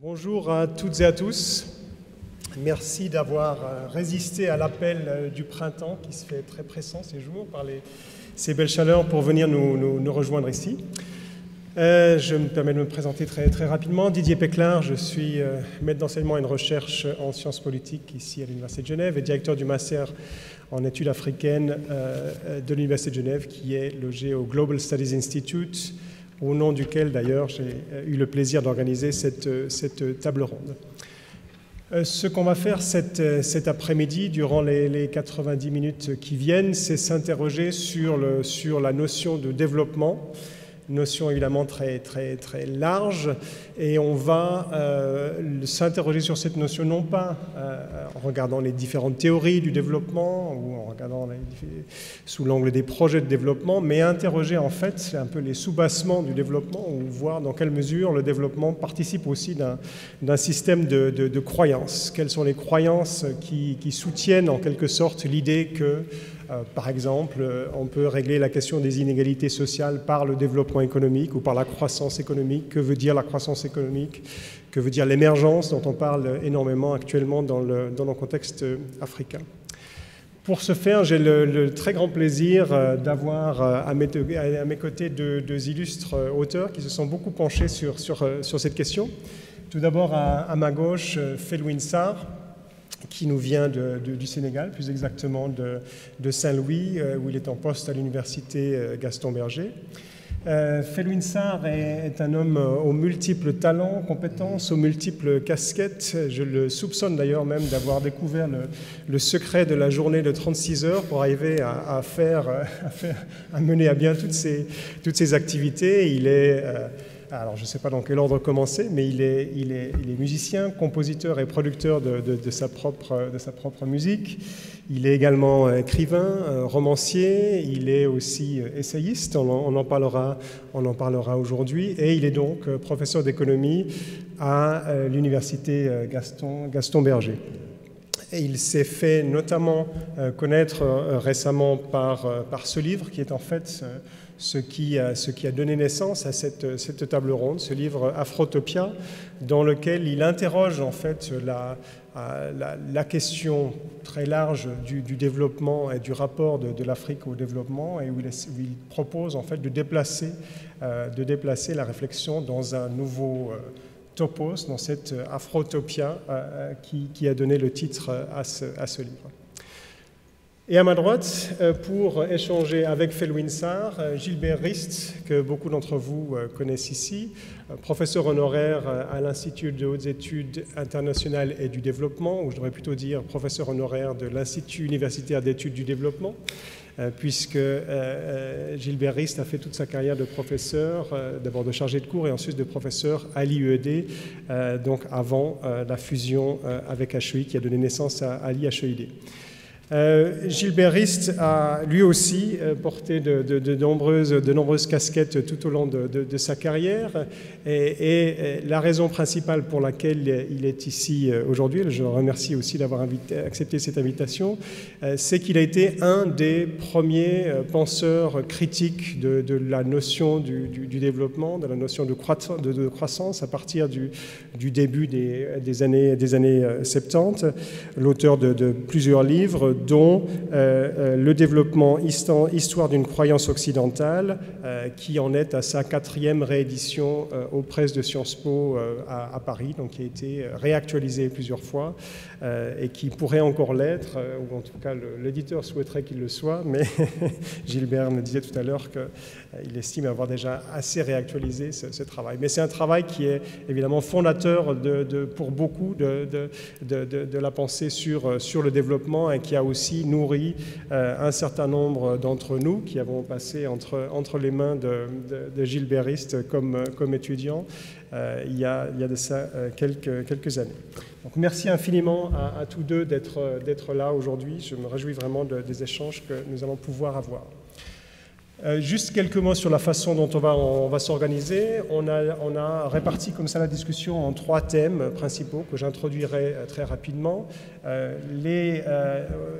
Bonjour à toutes et à tous. Merci d'avoir résisté à l'appel du printemps qui se fait très pressant ces jours par ces belles chaleurs pour venir nous rejoindre ici. Je me permets de me présenter très rapidement. Didier Péclard, je suis maître d'enseignement et de recherche en sciences politiques ici à l'Université de Genève et directeur du master en études africaines de l'Université de Genève qui est logé au Global Studies Institute, au nom duquel, d'ailleurs, j'ai eu le plaisir d'organiser cette table ronde. Ce qu'on va faire cet après-midi, durant les 90 minutes qui viennent, c'est s'interroger sur la notion de développement, notion évidemment très large, et on va s'interroger sur cette notion non pas en regardant les différentes théories du développement ou en regardant sous l'angle des projets de développement, mais interroger en fait un peu les sous-bassements du développement ou voir dans quelle mesure le développement participe aussi d'un système de croyances. Quelles sont les croyances qui soutiennent en quelque sorte l'idée que par exemple, on peut régler la question des inégalités sociales par le développement économique ou par la croissance économique. Que veut dire la croissance économique? Que veut dire l'émergence dont on parle énormément actuellement dans nos contextes africains? Pour ce faire, j'ai le très grand plaisir d'avoir à mes côtés deux illustres auteurs qui se sont beaucoup penchés sur cette question. Tout d'abord, à ma gauche, Felwine Sarr, qui nous vient du Sénégal, plus exactement de Saint-Louis, où il est en poste à l'université Gaston Berger. Felwine Sarr est un homme aux multiples talents, compétences, aux multiples casquettes. Je le soupçonne d'ailleurs même d'avoir découvert le secret de la journée de 36 heures pour arriver à mener à bien toutes ces activités. Il est... Alors, je ne sais pas dans quel ordre commencer, mais il est musicien, compositeur et producteur de sa propre musique. Il est également écrivain, romancier, il est aussi essayiste, on en parlera aujourd'hui, et il est donc professeur d'économie à l'université Gaston Berger. Et il s'est fait notamment connaître récemment par ce livre qui est en fait ce qui a donné naissance à cette table ronde, ce livre Afrotopia, dans lequel il interroge en fait la question très large du développement et du rapport de l'Afrique au développement, et où il propose en fait de déplacer la réflexion dans un nouveau topos, dans cette Afrotopia qui a donné le titre à ce livre. Et à ma droite, pour échanger avec Felwine Sarr, Gilbert Rist, que beaucoup d'entre vous connaissent ici, professeur honoraire à l'Institut de hautes études internationales et du développement, ou je devrais plutôt dire professeur honoraire de l'Institut universitaire d'études du développement, puisque Gilbert Rist a fait toute sa carrière de professeur, d'abord de chargé de cours et ensuite de professeur à l'IED, donc avant la fusion avec HEI qui a donné naissance à l'IHEID. Gilbert Rist a lui aussi porté de nombreuses casquettes tout au long de sa carrière, et la raison principale pour laquelle il est ici aujourd'hui, je le remercie aussi d'avoir accepté cette invitation, c'est qu'il a été un des premiers penseurs critiques de la notion du développement, de la notion de croissance à partir du début des années 70, l'auteur de plusieurs livres, dont le développement, histoire d'une croyance occidentale, qui en est à sa 4e réédition aux presses de Sciences Po à Paris, donc qui a été réactualisé plusieurs fois et qui pourrait encore l'être, ou en tout cas l'éditeur souhaiterait qu'il le soit, mais Gilbert me disait tout à l'heure qu'il estime avoir déjà assez réactualisé ce travail. Mais c'est un travail qui est évidemment fondateur pour beaucoup de la pensée sur le développement, et qui a aussi nourri un certain nombre d'entre nous qui avons passé entre les mains de Gilbert Rist comme étudiants il y a de ça quelques années. Donc merci infiniment à tous deux d'être là aujourd'hui. Je me réjouis vraiment des échanges que nous allons pouvoir avoir. Juste quelques mots sur la façon dont on va s'organiser. On a réparti comme ça la discussion en 3 thèmes principaux que j'introduirai très rapidement.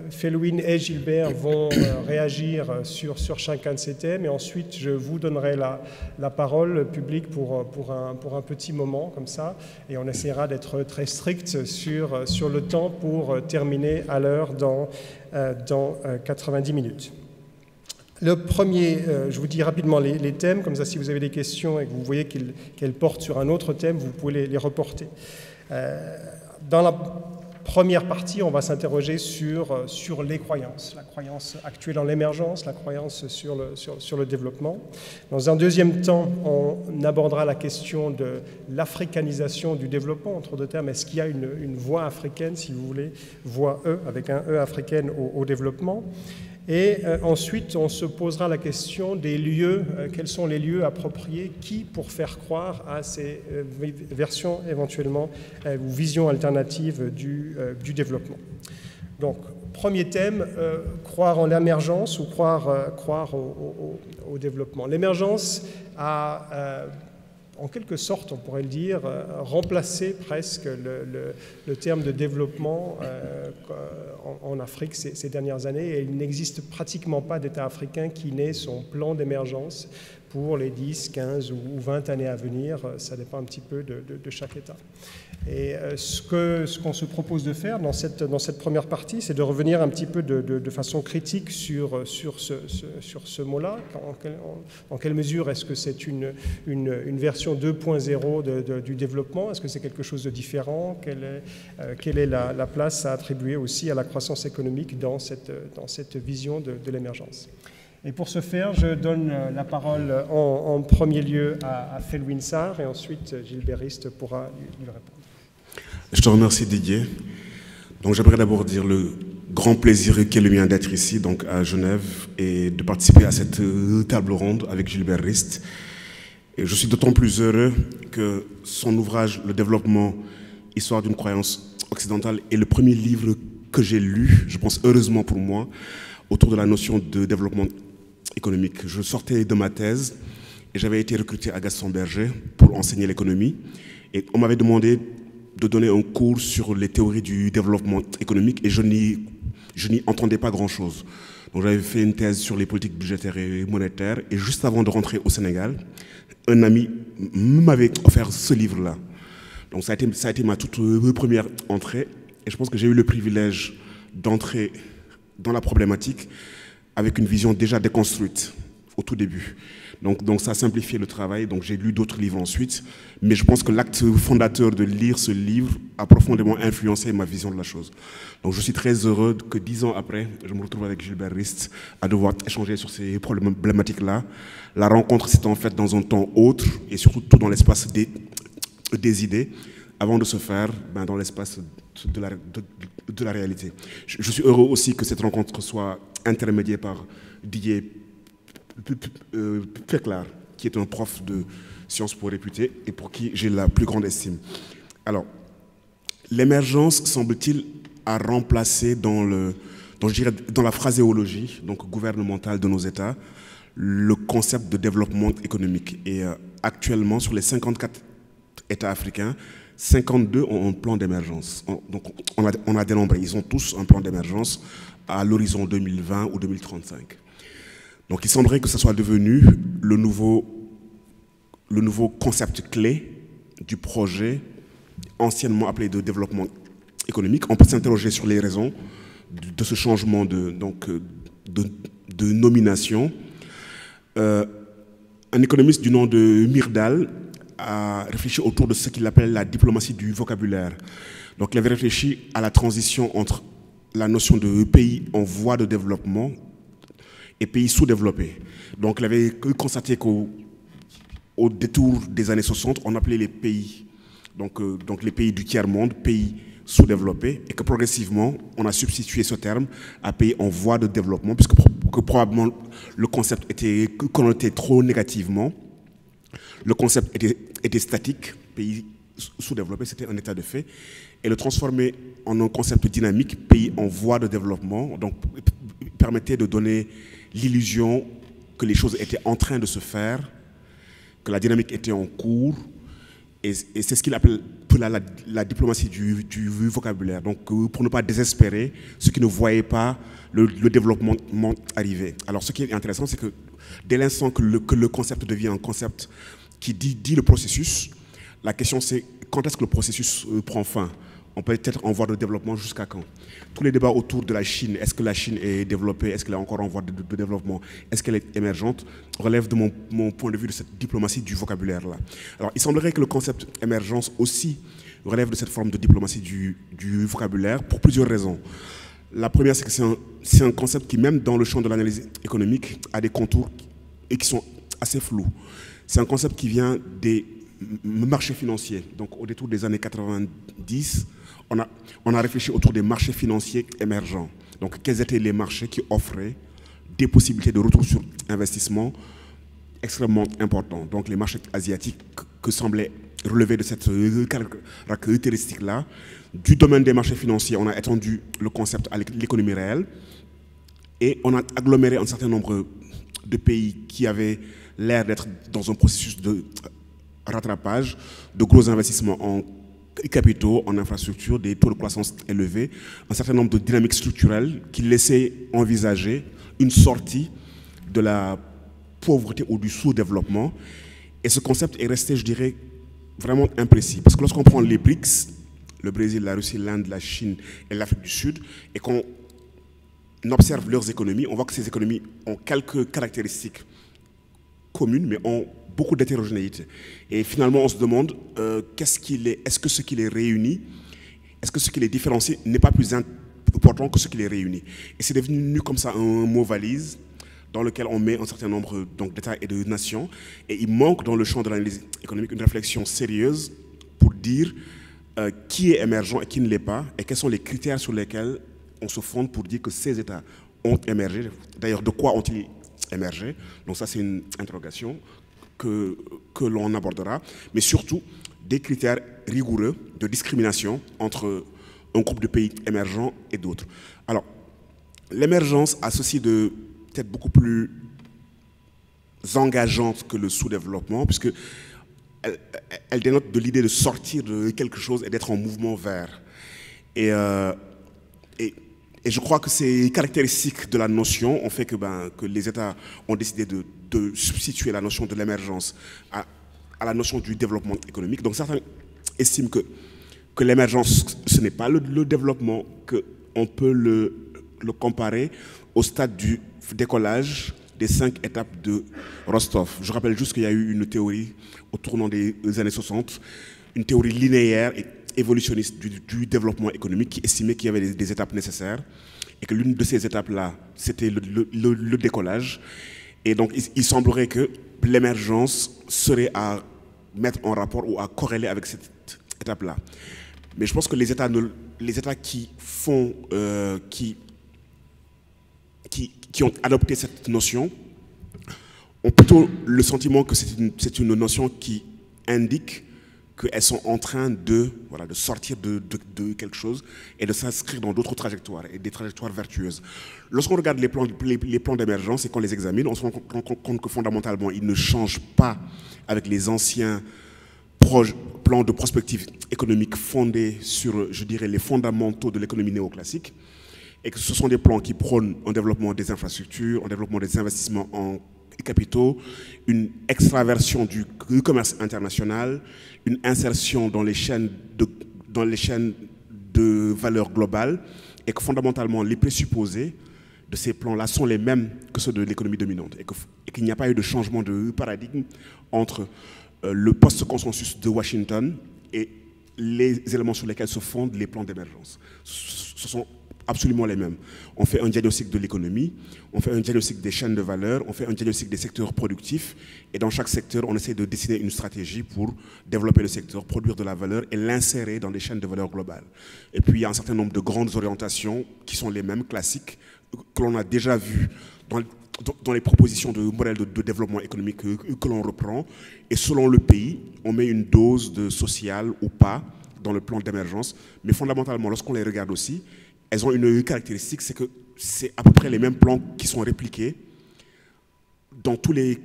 Felwine et Gilbert vont réagir sur chacun de ces thèmes et ensuite je vous donnerai la parole publique pour un petit moment comme ça et on essaiera d'être très strict sur le temps pour terminer à l'heure dans 90 minutes. Le premier, je vous dis rapidement les thèmes, comme ça si vous avez des questions et que vous voyez qu'elles portent sur un autre thème, vous pouvez les reporter. Dans la première partie, on va s'interroger sur les croyances, la croyance actuelle en l'émergence, la croyance sur le développement. Dans un deuxième temps, on abordera la question de l'africanisation du développement, entre 2 termes. Est-ce qu'il y a une voie africaine, si vous voulez, voie E, avec un E africaine au développement? Et ensuite, on se posera la question des lieux, quels sont les lieux appropriés, pour faire croire à ces versions éventuellement ou visions alternatives du développement. Donc, premier thème, croire en l'émergence ou croire au développement. L'émergence a, en quelque sorte, on pourrait le dire, remplacer presque le terme de développement en Afrique ces dernières années. Et il n'existe pratiquement pas d'État africain qui n'ait son plan d'émergence pour les 10, 15 ou 20 années à venir. Ça dépend un petit peu de chaque État. Et ce qu'on se propose de faire dans cette première partie, c'est de revenir un petit peu de façon critique sur ce mot-là. En quelle mesure est-ce que c'est une version 2.0 du développement? Est-ce que c'est quelque chose de différent? Quelle est la place à attribuer aussi à la croissance économique dans cette vision de l'émergence? Et pour ce faire, je donne la parole en premier lieu à Felwine Sarr et ensuite Gilbert Rist pourra lui répondre. Je te remercie Didier. Donc j'aimerais d'abord dire le grand plaisir qu'est le mien d'être ici donc à Genève et de participer à cette table ronde avec Gilbert Rist. Et je suis d'autant plus heureux que son ouvrage Le développement, histoire d'une croyance occidentale est le premier livre que j'ai lu, je pense heureusement pour moi, autour de la notion de développement économique. Je sortais de ma thèse et j'avais été recruté à Gaston Berger pour enseigner l'économie et on m'avait demandé de donner un cours sur les théories du développement économique et je n'y entendais pas grand-chose. Donc j'avais fait une thèse sur les politiques budgétaires et monétaires et juste avant de rentrer au Sénégal, un ami m'avait offert ce livre-là. Donc ça a été ma toute première entrée et je pense que j'ai eu le privilège d'entrer dans la problématique avec une vision déjà déconstruite au tout début. Donc ça a simplifié le travail, donc j'ai lu d'autres livres ensuite, mais je pense que l'acte fondateur de lire ce livre a profondément influencé ma vision de la chose. Donc je suis très heureux que 10 ans après, je me retrouve avec Gilbert Rist à devoir échanger sur ces problématiques-là. La rencontre s'est en fait dans un temps autre et surtout tout dans l'espace des idées, avant de se faire dans l'espace de la réalité. Je suis heureux aussi que cette rencontre soit intermédiée par Didier Peclar, qui est un prof de Sciences Po réputé et pour qui j'ai la plus grande estime. Alors, l'émergence, semble-t-il, a remplacé dans la phraséologie donc gouvernementale de nos États le concept de développement économique. Et actuellement, sur les 54 États africains, 52 ont un plan d'émergence. Donc, on a dénombré, ils ont tous un plan d'émergence à l'horizon 2020 ou 2035. Donc il semblerait que ce soit devenu le nouveau concept clé du projet anciennement appelé de développement économique. On peut s'interroger sur les raisons de ce changement de nomination. Un économiste du nom de Myrdal a réfléchi autour de ce qu'il appelle la diplomatie du vocabulaire. Donc il avait réfléchi à la transition entre la notion de pays en voie de développement et pays sous-développés. Donc il avait constaté qu'au détour des années 60, on appelait les pays, donc les pays du tiers-monde, pays sous-développés, et que progressivement, on a substitué ce terme à pays en voie de développement, puisque probablement le concept était connoté trop négativement. Le concept était statique, pays sous-développé, c'était un état de fait, et le transformer en un concept dynamique, pays en voie de développement, donc permettait de donner l'illusion que les choses étaient en train de se faire, que la dynamique était en cours, et c'est ce qu'il appelle la diplomatie du vocabulaire. Donc, pour ne pas désespérer ceux qui ne voyaient pas le développement arriver. Alors, ce qui est intéressant, c'est que dès l'instant que le concept devient un concept qui dit le processus, la question c'est quand est-ce que le processus prend fin? On peut être en voie de développement jusqu'à quand? Tous les débats autour de la Chine, est-ce que la Chine est développée, est-ce qu'elle est encore en voie de développement, est-ce qu'elle est émergente, relèvent de mon point de vue de cette diplomatie du vocabulaire-là. Alors, il semblerait que le concept émergence aussi relève de cette forme de diplomatie du vocabulaire pour plusieurs raisons. La première, c'est que c'est un concept qui, même dans le champ de l'analyse économique, a des contours et qui sont assez flous. C'est un concept qui vient des marchés financiers. Donc, au détour des années 90, on a réfléchi autour des marchés financiers émergents. Donc, quels étaient les marchés qui offraient des possibilités de retour sur investissement extrêmement importants. Donc, les marchés asiatiques que semblaient relever de cette caractéristique-là. Du domaine des marchés financiers, on a étendu le concept à l'économie réelle et on a aggloméré un certain nombre de pays qui avaient l'air d'être dans un processus de rattrapage, de gros investissements en capitaux, en infrastructures, des taux de croissance élevés, un certain nombre de dynamiques structurelles qui laissaient envisager une sortie de la pauvreté ou du sous-développement. Et ce concept est resté, je dirais, vraiment imprécis. Parce que lorsqu'on prend les BRICS, le Brésil, la Russie, l'Inde, la Chine et l'Afrique du Sud, et qu'on observe leurs économies, on voit que ces économies ont quelques caractéristiques communes, mais ont beaucoup d'hétérogénéité. Et finalement, on se demande est-ce que ce qui les réunit, est-ce que ce qui les différencie n'est pas plus important que ce qui les réunit? Et c'est devenu comme ça un mot valise dans lequel on met un certain nombre d'États et de nations. Et il manque dans le champ de l'analyse économique une réflexion sérieuse pour dire qui est émergent et qui ne l'est pas, et quels sont les critères sur lesquels on se fonde pour dire que ces États ont émergé. D'ailleurs, de quoi ont-ils émergé? Donc ça, c'est une interrogation que l'on abordera, mais surtout des critères rigoureux de discrimination entre un groupe de pays émergents et d'autres. Alors, l'émergence a ceci de peut-être beaucoup plus engageante que le sous-développement, puisque elle dénote de l'idée de sortir de quelque chose et d'être en mouvement vers. Et je crois que ces caractéristiques de la notion ont fait que les États ont décidé de substituer la notion de l'émergence à la notion du développement économique. Donc certains estiment que l'émergence, ce n'est pas le développement, qu'on peut le comparer au stade du décollage des 5 étapes de Rostov. Je rappelle juste qu'il y a eu une théorie au tournant des années 60, une théorie linéaire et évolutionniste du développement économique qui estimait qu'il y avait des étapes nécessaires et que l'une de ces étapes-là, c'était le décollage. Et donc, il semblerait que l'émergence serait à mettre en rapport ou à corréler avec cette étape-là. Mais je pense que les États qui ont adopté cette notion ont plutôt le sentiment que c'est une notion qui indique qu'elles sont en train de sortir de quelque chose et de s'inscrire dans d'autres trajectoires, et des trajectoires vertueuses. Lorsqu'on regarde les plans d'émergence et qu'on les examine, on se rend compte que fondamentalement, ils ne changent pas avec les anciens plans de prospective économique fondés sur, je dirais, les fondamentaux de l'économie néoclassique, et que ce sont des plans qui prônent un développement des infrastructures, un développement des investissements en capitaux, une extraversion du commerce international, une insertion dans les chaînes de valeur globale, et que fondamentalement les présupposés de ces plans-là sont les mêmes que ceux de l'économie dominante, et qu'il n'y a pas eu de changement de paradigme entre le post-consensus de Washington et les éléments sur lesquels se fondent les plans d'émergence. Ce sont absolument les mêmes. On fait un diagnostic de l'économie, on fait un diagnostic des chaînes de valeur, on fait un diagnostic des secteurs productifs, et dans chaque secteur, on essaie de dessiner une stratégie pour développer le secteur, produire de la valeur et l'insérer dans des chaînes de valeur globales. Et puis, il y a un certain nombre de grandes orientations qui sont les mêmes, classiques, que l'on a déjà vues dans les propositions de modèles de développement économique que l'on reprend. Et selon le pays, on met une dose de social ou pas dans le plan d'émergence. Mais fondamentalement, lorsqu'on les regarde aussi, elles ont une caractéristique, c'est que c'est à peu près les mêmes plans qui sont répliqués dans les 5 autres pays. Donc, dans tous les...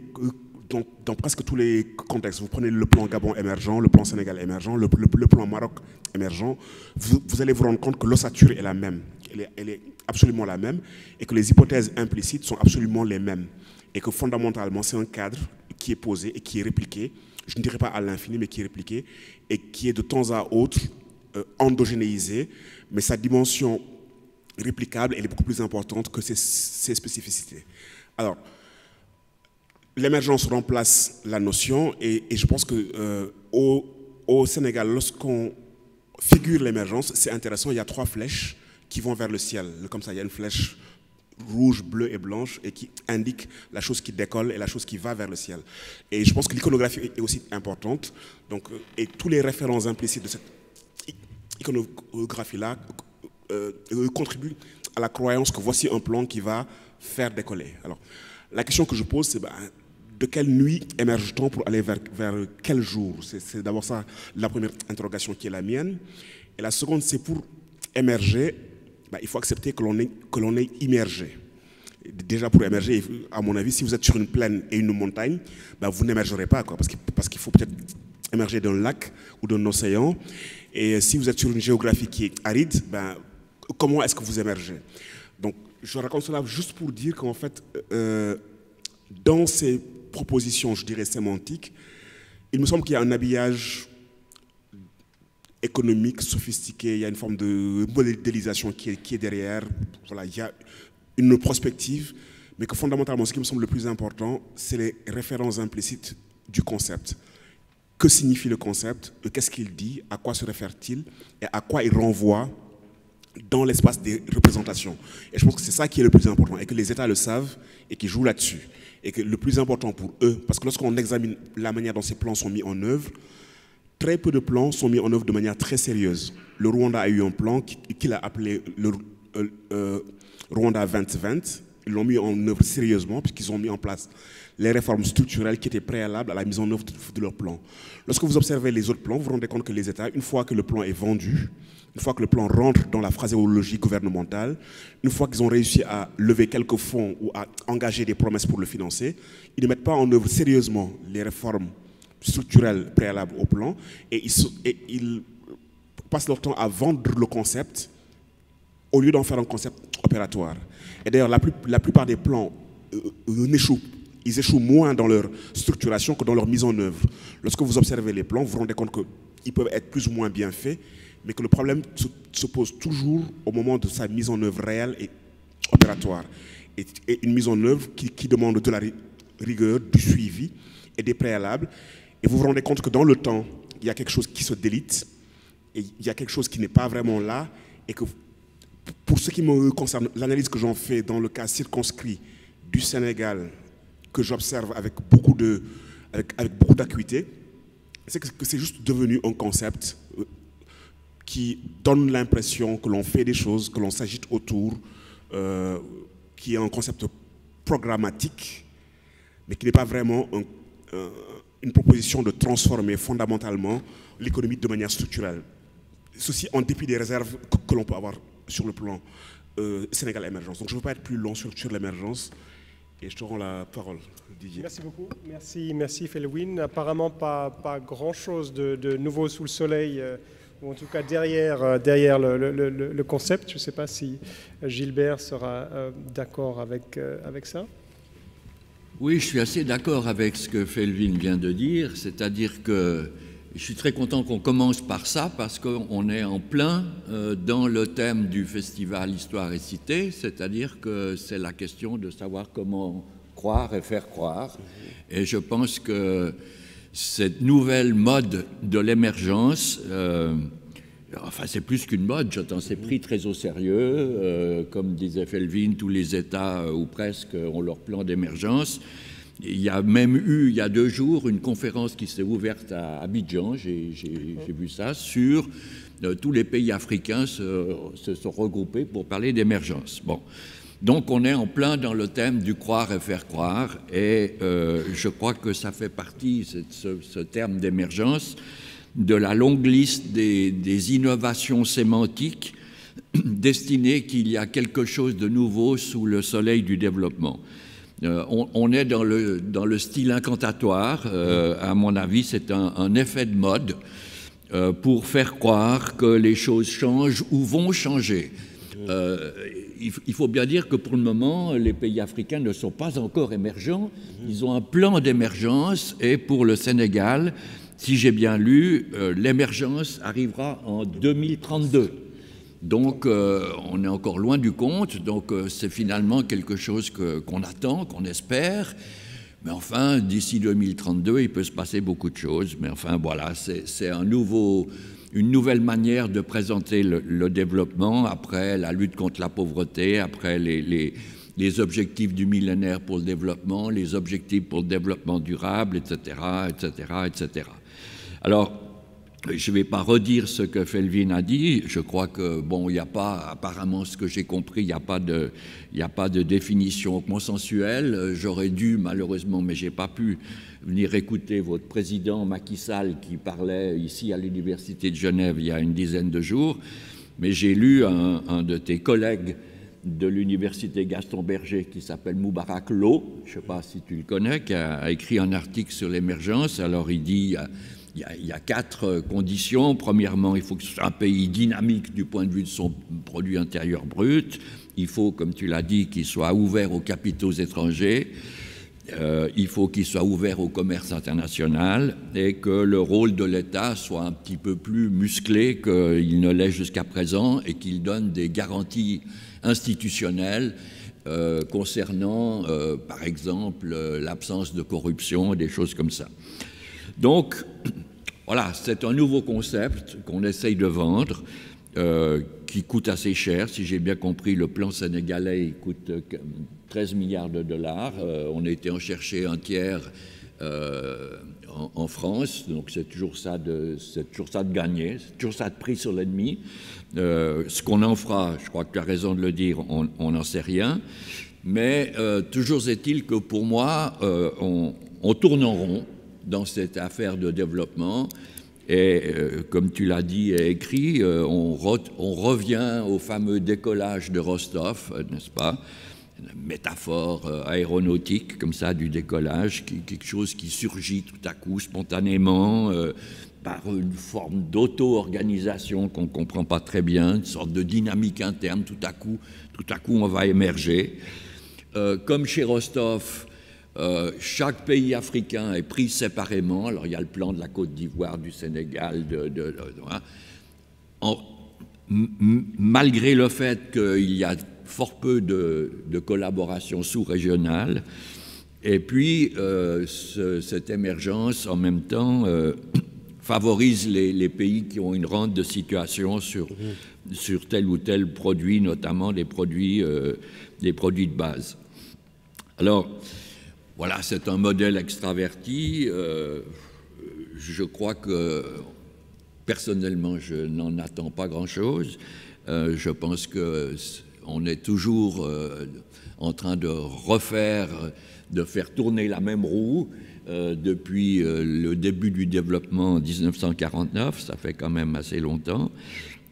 Dans presque tous les contextes, vous prenez le plan Gabon émergent, le plan Sénégal émergent, le plan Maroc émergent, vous allez vous rendre compte que l'ossature est la même, elle est absolument la même, et que les hypothèses implicites sont absolument les mêmes, et que fondamentalement c'est un cadre qui est posé et qui est répliqué, je ne dirais pas à l'infini, mais qui est répliqué, et qui est de temps à autre endogénéisé, mais sa dimension réplicable, elle est beaucoup plus importante que ses spécificités. Alors, l'émergence remplace la notion et je pense que au Sénégal, lorsqu'on figure l'émergence, c'est intéressant, il y a 3 flèches qui vont vers le ciel. Comme ça, il y a une flèche rouge, bleue et blanche et qui indique la chose qui décolle et la chose qui va vers le ciel. Et je pense que l'iconographie est aussi importante. Donc, et tous les références implicites de cette iconographie-là contribuent à la croyance que voici un plan qui va faire décoller. Alors, la question que je pose, c'est de quelle nuit émerge-t-on pour aller vers quel jour? C'est d'abord ça la première interrogation qui est la mienne. Et la seconde, c'est pour émerger, il faut accepter que l'on est immergé. Déjà pour émerger, à mon avis, si vous êtes sur une plaine et une montagne, vous n'émergerez pas, quoi, parce qu'il faut peut-être émerger d'un lac ou d'un océan. Et si vous êtes sur une géographie qui est aride, comment est-ce que vous émergez? Donc, je raconte cela juste pour dire qu'en fait, dans ces propositions, je dirais sémantiques, il me semble qu'il y a un habillage économique sophistiqué, il y a une forme de modélisation qui est derrière, voilà, il y a une prospective, mais que fondamentalement, ce qui me semble le plus important, c'est les références implicites du concept. Que signifie le concept? Qu'est-ce qu'il dit? À quoi se réfère-t-il? Et à quoi il renvoie dans l'espace des représentations. Et je pense que c'est ça qui est le plus important, et que les États le savent et qui jouent là-dessus. Et que le plus important pour eux, parce que lorsqu'on examine la manière dont ces plans sont mis en œuvre, très peu de plans sont mis en œuvre de manière très sérieuse. Le Rwanda a eu un plan qu'il a appelé le Rwanda 2020. Ils l'ont mis en œuvre sérieusement, puisqu'ils ont mis en place les réformes structurelles qui étaient préalables à la mise en œuvre de leur plan. Lorsque vous observez les autres plans, vous vous rendez compte que les États, une fois que le plan est vendu, une fois que le plan rentre dans la phraséologie gouvernementale, une fois qu'ils ont réussi à lever quelques fonds ou à engager des promesses pour le financer, ils ne mettent pas en œuvre sérieusement les réformes structurelles préalables au plan et ils passent leur temps à vendre le concept au lieu d'en faire un concept opératoire. Et d'ailleurs, la plupart des plans ils échouent moins dans leur structuration que dans leur mise en œuvre. Lorsque vous observez les plans, vous vous rendez compte qu'ils peuvent être plus ou moins bien faits, mais que le problème se pose toujours au moment de sa mise en œuvre réelle et opératoire. Et une mise en œuvre qui demande de la rigueur, du suivi et des préalables. Et vous vous rendez compte que dans le temps, il y a quelque chose qui se délite, et il y a quelque chose qui n'est pas vraiment là, et que pour ce qui me concerne, l'analyse que j'en fais dans le cas circonscrit du Sénégal, que j'observe avec beaucoup d'acuité, c'est que c'est juste devenu un concept qui donne l'impression que l'on fait des choses, que l'on s'agite autour, qui est un concept programmatique, mais qui n'est pas vraiment une proposition de transformer fondamentalement l'économie de manière structurelle. Ceci en dépit des réserves que l'on peut avoir sur le plan Sénégal émergence. Donc je ne veux pas être plus long sur l'émergence. Et je te rends la parole, Didier. Merci beaucoup. Merci Felwine. Apparemment, pas grand-chose de nouveau sous le soleil, ou en tout cas derrière le concept. Je ne sais pas si Gilbert sera d'accord avec ça. Oui, je suis assez d'accord avec ce que Felwine vient de dire, c'est-à-dire que je suis très content qu'on commence par ça parce qu'on est en plein dans le thème du festival Histoire et Cité, c'est-à-dire que c'est la question de savoir comment croire et faire croire. Et je pense que cette nouvelle mode de l'émergence, enfin c'est plus qu'une mode, j'entends, c'est pris très au sérieux. Comme disait Felwine, tous les États ou presque ont leur plan d'émergence. Il y a même eu, il y a 2 jours, une conférence qui s'est ouverte à Abidjan, j'ai vu ça, sur tous les pays africains se sont regroupés pour parler d'émergence. Bon. Donc on est en plein dans le thème du croire et faire croire, et je crois que ça fait partie, ce terme d'émergence, de la longue liste des innovations sémantiques destinées qu'il y a quelque chose de nouveau sous le soleil du développement. On est dans le style incantatoire. À mon avis, c'est un effet de mode pour faire croire que les choses changent ou vont changer. Il faut bien dire que pour le moment, les pays africains ne sont pas encore émergents. Ils ont un plan d'émergence et pour le Sénégal, si j'ai bien lu, l'émergence arrivera en 2032. Donc, on est encore loin du compte. Donc, c'est finalement quelque chose qu'on attend, qu'on espère. Mais enfin, d'ici 2032, il peut se passer beaucoup de choses. Mais enfin, voilà, c'est une nouvelle manière de présenter le développement après la lutte contre la pauvreté, après les objectifs du millénaire pour le développement, les objectifs pour le développement durable, etc., etc., etc. Alors, je ne vais pas redire ce que Felwine a dit. Je crois que, bon, il n'y a pas, apparemment, ce que j'ai compris, il n'y a pas de définition consensuelle. J'aurais dû, malheureusement, mais je n'ai pas pu venir écouter votre président Macky Sall qui parlait ici à l'Université de Genève il y a une dizaine de jours. Mais j'ai lu un de tes collègues de l'Université Gaston Berger qui s'appelle Moubarak Lo, je ne sais pas si tu le connais, qui a écrit un article sur l'émergence. Alors, il dit... Il y a 4 conditions. Premièrement, il faut que ce soit un pays dynamique du point de vue de son produit intérieur brut. Il faut, comme tu l'as dit, qu'il soit ouvert aux capitaux étrangers. Il faut qu'il soit ouvert au commerce international et que le rôle de l'État soit un petit peu plus musclé qu'il ne l'est jusqu'à présent et qu'il donne des garanties institutionnelles concernant, par exemple, l'absence de corruption, des choses comme ça. Donc, voilà, c'est un nouveau concept qu'on essaye de vendre, qui coûte assez cher. Si j'ai bien compris, le plan sénégalais, il coûte 13 milliards de dollars. On a été en chercher un tiers en France, donc c'est toujours ça de gagner, c'est toujours ça de prix sur l'ennemi. Ce qu'on en fera, je crois que tu as raison de le dire, on n'en sait rien. Mais toujours est-il que pour moi, on tourne en rond dans cette affaire de développement et comme tu l'as dit et écrit, on revient au fameux décollage de Rostov, n'est-ce pas? Une métaphore aéronautique comme ça du décollage, quelque chose qui surgit tout à coup spontanément par une forme d'auto-organisation qu'on ne comprend pas très bien, une sorte de dynamique interne, tout à coup on va émerger. Comme chez Rostov, chaque pays africain est pris séparément. Alors il y a le plan de la Côte d'Ivoire, du Sénégal, malgré le fait qu'il y a fort peu de collaboration sous-régionale. Et puis cette émergence en même temps favorise les pays qui ont une rente de situation sur tel ou tel produit, notamment des produits de base. Alors, voilà, c'est un modèle extraverti. Je crois que, personnellement, je n'en attends pas grand-chose. Je pense qu'on est toujours en train de faire tourner la même roue depuis le début du développement en 1949. Ça fait quand même assez longtemps.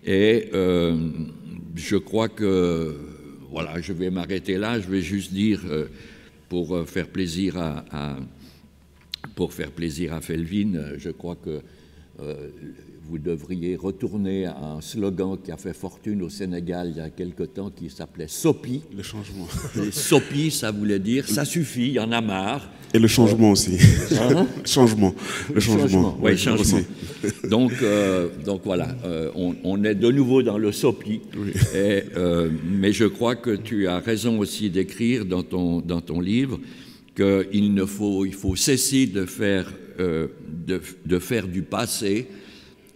Et je crois que, voilà, je vais m'arrêter là. Je vais juste dire... Pour faire plaisir à Felwine, je crois que vous devriez retourner à un slogan qui a fait fortune au Sénégal il y a quelque temps, qui s'appelait SOPI. Le changement. Et SOPI, ça voulait dire ça suffit, il y en a marre. Et le changement aussi. Hein? Le changement. Oui, changement. Donc voilà, on est de nouveau dans le SOPI. Oui. Mais je crois que tu as raison aussi d'écrire dans ton livre qu'il faut cesser de faire du passé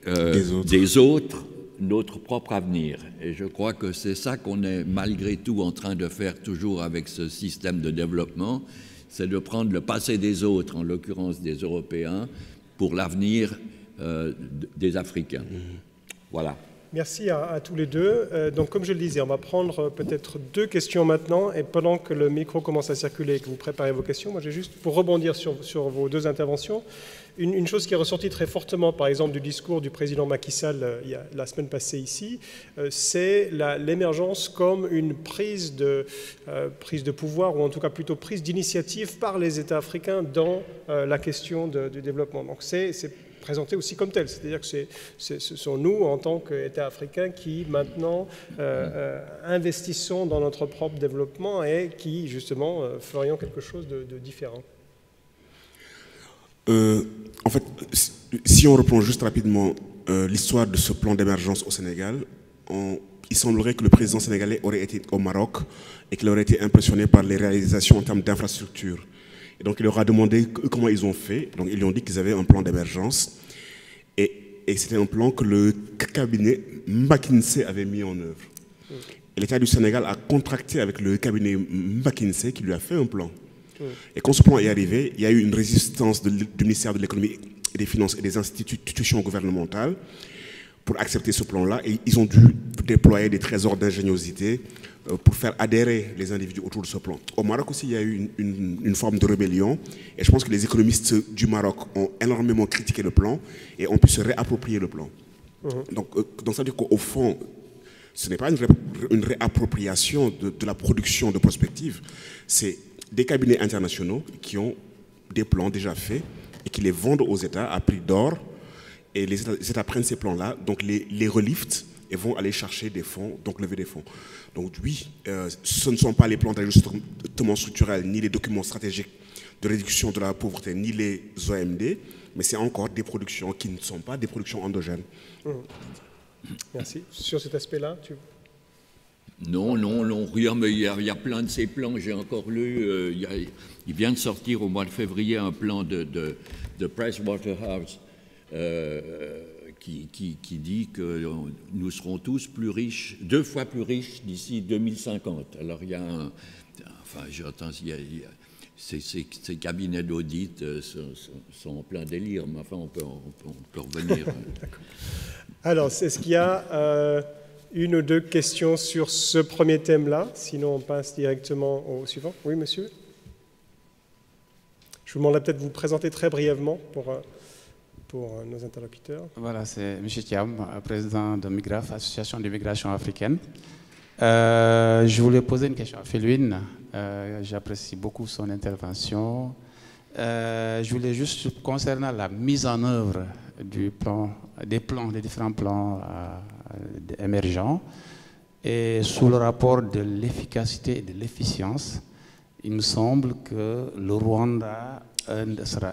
des autres notre propre avenir. Et je crois que c'est ça qu'on est malgré tout en train de faire toujours avec ce système de développement, c'est de prendre le passé des autres, en l'occurrence des Européens, pour l'avenir des Africains. Voilà. Merci à tous les deux. Donc, comme je le disais, on va prendre peut-être 2 questions maintenant. Et pendant que le micro commence à circuler et que vous préparez vos questions, moi, j'ai juste, pour rebondir sur vos 2 interventions, une chose qui est ressortie très fortement, par exemple, du discours du président Macky Sall la semaine passée ici, c'est l'émergence comme une prise de pouvoir, ou en tout cas plutôt prise d'initiative par les États africains dans la question du développement. Donc, c'est présenté aussi comme tel, c'est-à-dire que ce sont nous, en tant qu'États africains, qui maintenant investissons dans notre propre développement et qui, justement, ferions quelque chose de différent. En fait, si on reprend juste rapidement l'histoire de ce plan d'émergence au Sénégal, il semblerait que le président sénégalais aurait été au Maroc et qu'il aurait été impressionné par les réalisations en termes d'infrastructures. Et donc il leur a demandé comment ils ont fait. Donc ils lui ont dit qu'ils avaient un plan d'émergence et c'était un plan que le cabinet McKinsey avait mis en œuvre. Et l'État du Sénégal a contracté avec le cabinet McKinsey qui lui a fait un plan. Et quand ce plan est arrivé, il y a eu une résistance du ministère de l'économie et des finances et des institutions gouvernementales pour accepter ce plan-là. Et ils ont dû déployer des trésors d'ingéniosité pour faire adhérer les individus autour de ce plan. Au Maroc aussi, il y a eu une forme de rébellion. Et je pense que les économistes du Maroc ont énormément critiqué le plan et ont pu se réapproprier le plan. Donc ça veut dire qu'au fond, ce n'est pas une réappropriation de la production de prospective, c'est des cabinets internationaux qui ont des plans déjà faits et qui les vendent aux États à prix d'or. Et les États prennent ces plans-là, donc les reliftent et vont aller chercher des fonds, donc lever des fonds. Donc oui, ce ne sont pas les plans d'ajustement structurel, ni les documents stratégiques de réduction de la pauvreté, ni les OMD, mais c'est encore des productions qui ne sont pas des productions endogènes. Merci. Sur cet aspect-là, Non, rien, mais il y a plein de ces plans, j'ai encore lu, il vient de sortir au mois de février un plan de Pricewaterhouse qui dit que nous serons tous plus riches, 2 fois plus riches d'ici 2050. Alors il y a ces cabinets d'audit sont en plein délire, mais enfin on peut revenir. Alors, est-ce qu'il y a 1 ou 2 questions sur ce premier thème-là? Sinon, on passe directement au suivant. Oui, monsieur? Je vous demanderai peut-être de vous présenter très brièvement pour nos interlocuteurs. Voilà, c'est M. Thiam, président de MIGRAF, Association d'immigration africaine. Je voulais poser une question à Felwine. J'apprécie beaucoup son intervention. Je voulais juste, concernant la mise en œuvre des différents plans émergents, et sous le rapport de l'efficacité et de l'efficience, il me semble que le Rwanda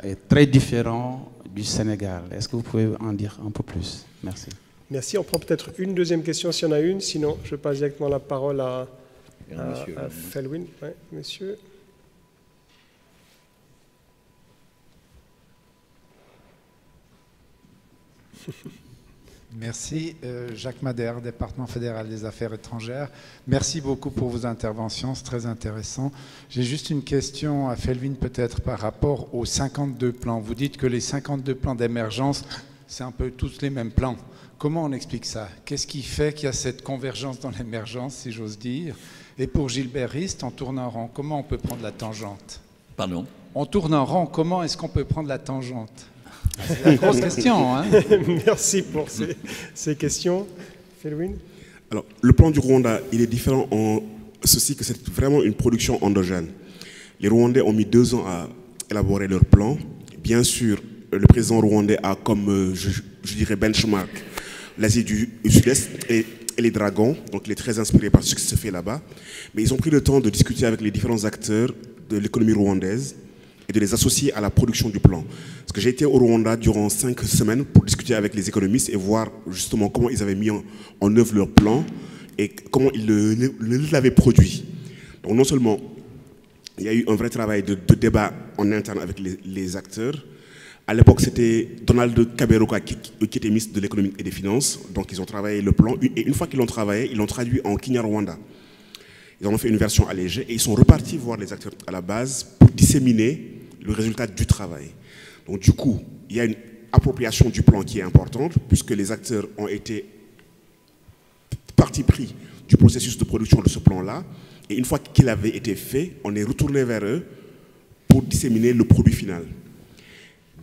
est très différent du Sénégal. Est-ce que vous pouvez en dire un peu plus? Merci. Merci. On prend peut-être une deuxième question s'il y en a une. Sinon, je passe directement la parole à Felwine. Ouais, monsieur. Merci. Jacques Madère, département fédéral des affaires étrangères. Merci beaucoup pour vos interventions, c'est très intéressant. J'ai juste une question à Felwine peut-être par rapport aux 52 plans. Vous dites que les 52 plans d'émergence, c'est un peu tous les mêmes plans. Comment on explique ça? Qu'est-ce qui fait qu'il y a cette convergence dans l'émergence, si j'ose dire? Et pour Gilbert Rist, en tournant en rond, comment on peut prendre la tangente? Pardon? En tournant en rond, comment est-ce qu'on peut prendre la tangente? C'est la grosse question, hein? Merci pour ces questions. Felwine? Alors, le plan du Rwanda, il est différent en ceci que c'est vraiment une production endogène. Les Rwandais ont mis 2 ans à élaborer leur plan. Bien sûr, le président rwandais a comme, je dirais, benchmark l'Asie du Sud-Est et les dragons. Donc, il est très inspiré par ce qui se fait là-bas. Mais ils ont pris le temps de discuter avec les différents acteurs de l'économie rwandaise et de les associer à la production du plan. Parce que j'ai été au Rwanda durant 5 semaines pour discuter avec les économistes et voir justement comment ils avaient mis en œuvre leur plan et comment ils l'avaient produit. Donc non seulement il y a eu un vrai travail de débat en interne avec les acteurs. À l'époque, c'était Donald Kaberuka qui était ministre de l'économie et des finances. Donc ils ont travaillé le plan et une fois qu'ils l'ont travaillé, ils l'ont traduit en Kinyarwanda. Ils en ont fait une version allégée et ils sont repartis voir les acteurs à la base pour disséminer le résultat du travail. Donc du coup, il y a une appropriation du plan qui est importante puisque les acteurs ont été parti pris du processus de production de ce plan-là. Et une fois qu'il avait été fait, on est retourné vers eux pour disséminer le produit final.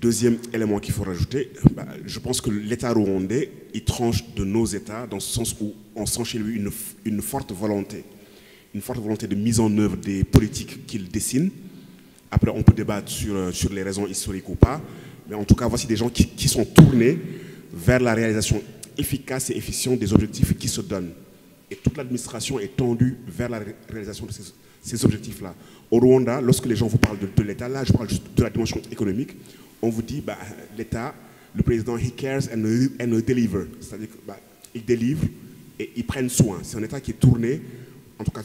Deuxième élément qu'il faut rajouter, je pense que l'État rwandais, il tranche de nos États dans ce sens où on sent chez lui une forte volonté de mise en œuvre des politiques qu'il dessine. Après, on peut débattre sur les raisons historiques ou pas, mais en tout cas, voici des gens qui sont tournés vers la réalisation efficace et efficiente des objectifs qui se donnent. Et toute l'administration est tendue vers la réalisation de ces objectifs-là. Au Rwanda, lorsque les gens vous parlent de l'État, là, je parle juste de la dimension économique, on vous dit, l'État, le président, he cares and deliver. C'est-à-dire qu'il délivre et ils prennent soin. C'est un État qui est tourné, en tout cas,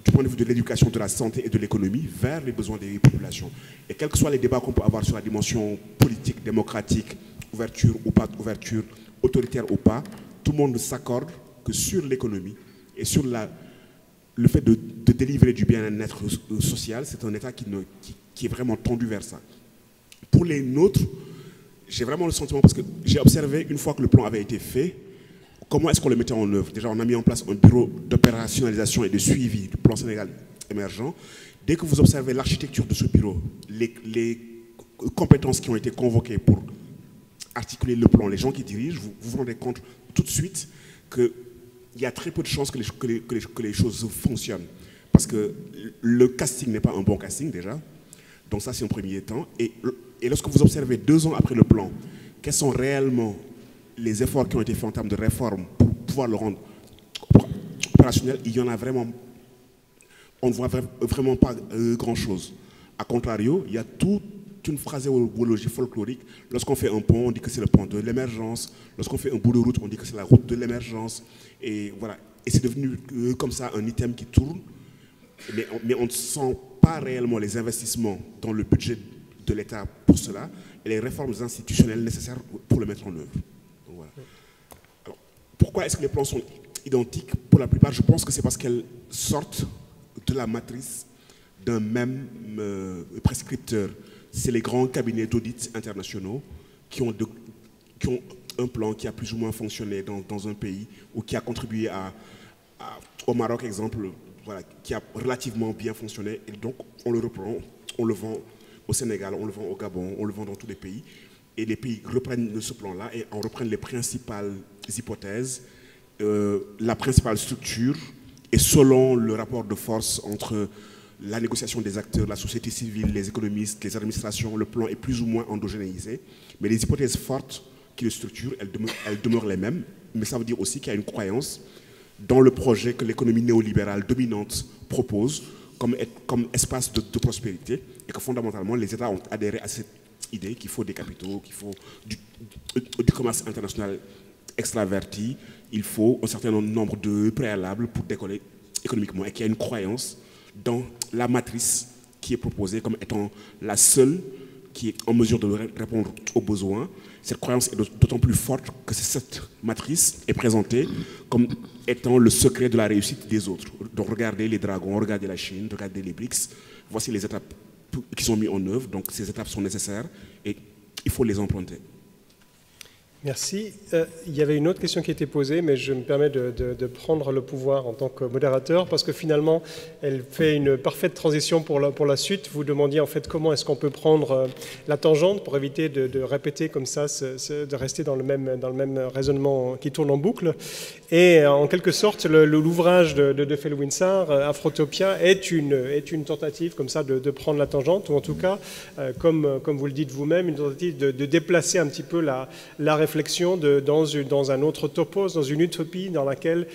du point de vue de l'éducation, de la santé et de l'économie, vers les besoins des populations. Et quels que soient les débats qu'on peut avoir sur la dimension politique, démocratique, ouverture ou pas ouverture, autoritaire ou pas, tout le monde s'accorde que sur l'économie et sur le fait de délivrer du bien-être social, c'est un État qui est vraiment tendu vers ça. Pour les nôtres, j'ai vraiment le sentiment, parce que j'ai observé, une fois que le plan avait été fait, comment est-ce qu'on le mettait en œuvre. Déjà, on a mis en place un bureau d'opérationnalisation et de suivi du plan Sénégal émergent. Dès que vous observez l'architecture de ce bureau, les compétences qui ont été convoquées pour articuler le plan, les gens qui dirigent, vous vous rendez compte tout de suite qu'il y a très peu de chances que les choses fonctionnent. Parce que le casting n'est pas un bon casting déjà. Donc ça, c'est un premier temps. Et lorsque vous observez 2 ans après le plan, quels sont réellement les efforts qui ont été faits en termes de réforme pour pouvoir le rendre opérationnel, il y en a vraiment, on ne voit vraiment pas grand-chose. A contrario, il y a toute une phraséologie folklorique. Lorsqu'on fait un pont, on dit que c'est le pont de l'émergence. Lorsqu'on fait un bout de route, on dit que c'est la route de l'émergence. Et voilà. Et c'est devenu comme ça un item qui tourne. Mais on ne sent pas réellement les investissements dans le budget de l'État pour cela et les réformes institutionnelles nécessaires pour le mettre en œuvre. Donc, voilà. Alors, pourquoi est-ce que les plans sont identiques? Pour la plupart, je pense que c'est parce qu'elles sortent de la matrice d'un même prescripteur. C'est les grands cabinets d'audit internationaux qui ont un plan qui a plus ou moins fonctionné dans un pays ou qui a contribué au Maroc, exemple, voilà, qui a relativement bien fonctionné. Et donc, on le reprend, on le vend au Sénégal, on le vend au Gabon, on le vend dans tous les pays. Et les pays reprennent ce plan-là et en reprennent les principales hypothèses, la principale structure, et selon le rapport de force entre la négociation des acteurs, la société civile, les économistes, les administrations, le plan est plus ou moins endogénéisé. Mais les hypothèses fortes qui le structurent, elles demeurent les mêmes. Mais ça veut dire aussi qu'il y a une croyance dans le projet que l'économie néolibérale dominante propose comme espace de prospérité, et que fondamentalement les États ont adhéré à cette idée qu'il faut des capitaux, qu'il faut du commerce international extraverti, il faut un certain nombre de préalables pour décoller économiquement, et qu'il y a une croyance dans la matrice qui est proposée comme étant la seule qui est en mesure de répondre aux besoins. Cette croyance est d'autant plus forte que cette matrice est présentée comme étant le secret de la réussite des autres. Donc regardez les dragons, regardez la Chine, regardez les BRICS. Voici les étapes qui sont mises en œuvre. Donc ces étapes sont nécessaires et il faut les emprunter. Merci. Il y avait une autre question qui était posée, mais je me permets de prendre le pouvoir en tant que modérateur, parce que finalement, elle fait une parfaite transition pour la suite. Vous demandiez en fait comment est-ce qu'on peut prendre la tangente pour éviter de répéter comme ça, de rester dans le même raisonnement qui tourne en boucle. Et en quelque sorte, l'ouvrage de Felwinsar, Afrotopia, est une tentative comme ça de prendre la tangente, ou en tout cas, comme vous le dites vous-même, une tentative de déplacer un petit peu la réflexion dans un autre topos, dans une utopie dans laquelle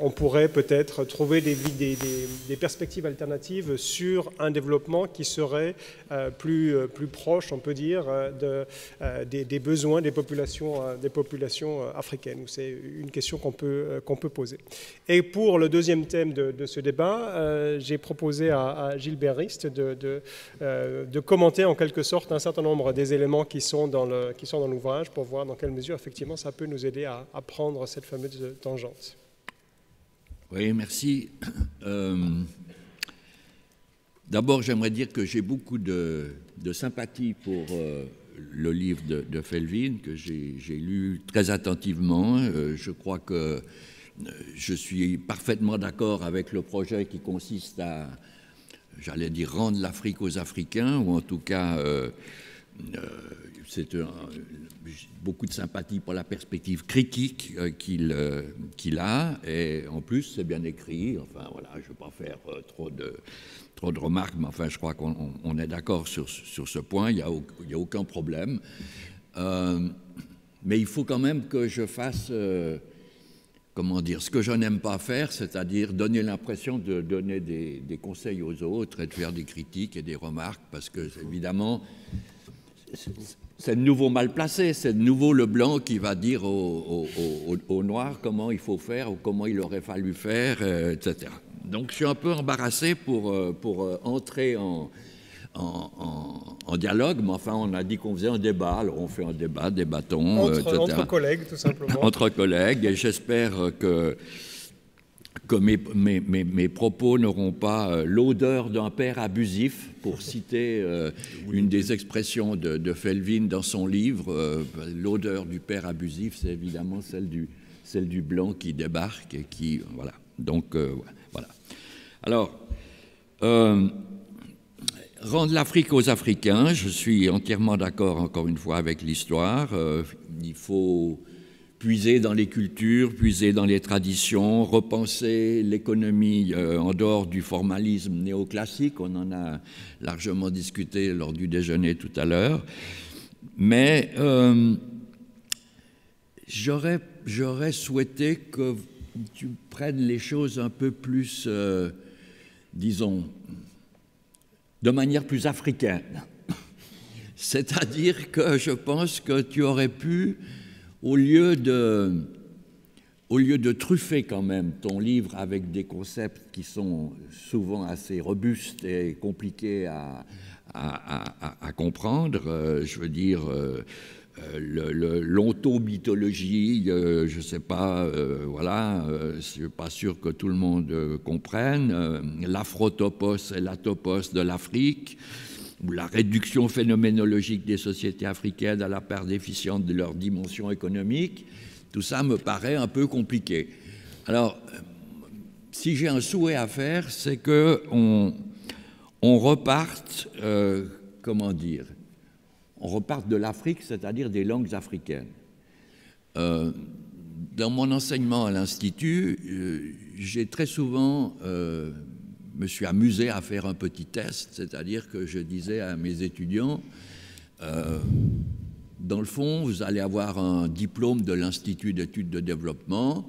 on pourrait peut-être trouver des perspectives alternatives sur un développement qui serait plus proche, on peut dire, des besoins des populations africaines. C'est une question qu'on peut poser. Et pour le deuxième thème de ce débat, j'ai proposé à Gilbert Rist de commenter en quelque sorte un certain nombre des éléments qui sont dans l'ouvrage pour voir dans quelle mesure effectivement ça peut nous aider à prendre cette fameuse tangente. Oui, merci. D'abord, j'aimerais dire que j'ai beaucoup de sympathie pour le livre de Felvin, que j'ai lu très attentivement. Je crois que je suis parfaitement d'accord avec le projet qui consiste à, j'allais dire, rendre l'Afrique aux Africains, ou en tout cas, c'est beaucoup de sympathie pour la perspective critique qu'il a, et en plus, c'est bien écrit. Enfin, voilà, je ne vais pas faire trop de remarques, mais enfin, je crois qu'on est d'accord sur ce point, il n'y a aucun problème. Mais il faut quand même que je fasse... comment dire, ce que je n'aime pas faire, c'est-à-dire donner l'impression de donner des conseils aux autres et de faire des critiques et des remarques, parce que, évidemment, c'est de nouveau mal placé, c'est de nouveau le blanc qui va dire au noir comment il faut faire ou comment il aurait fallu faire, etc. Donc, je suis un peu embarrassé pour entrer en dialogue, mais enfin, on a dit qu'on faisait un débat, alors on fait un débat, débattons, entre collègues, tout simplement. Entre collègues, et j'espère que mes propos n'auront pas l'odeur d'un père abusif, pour citer une des expressions de Felvin dans son livre. L'odeur du père abusif, c'est évidemment celle du blanc qui débarque et qui... Voilà. Donc, voilà. Alors... rendre l'Afrique aux Africains, je suis entièrement d'accord, encore une fois, avec l'histoire. Il faut puiser dans les cultures, puiser dans les traditions, repenser l'économie en dehors du formalisme néoclassique. On en a largement discuté lors du déjeuner tout à l'heure. Mais j'aurais souhaité que tu prennes les choses un peu plus, disons, de manière plus africaine. C'est-à-dire que je pense que tu aurais pu, au lieu de truffer quand même ton livre avec des concepts qui sont souvent assez robustes et compliqués à comprendre, je veux dire, l'ontomythologie, je ne sais pas, voilà, je ne suis pas sûr que tout le monde comprenne, l'afrotopos et l'atopos de l'Afrique, ou la réduction phénoménologique des sociétés africaines à la part déficiente de leur dimension économique, tout ça me paraît un peu compliqué. Alors, si j'ai un souhait à faire, c'est qu'on reparte, comment dire, on reparte de l'Afrique, c'est-à-dire des langues africaines. Dans mon enseignement à l'Institut, j'ai très souvent me suis amusé à faire un petit test, c'est-à-dire que je disais à mes étudiants, dans le fond, vous allez avoir un diplôme de l'Institut d'études de développement,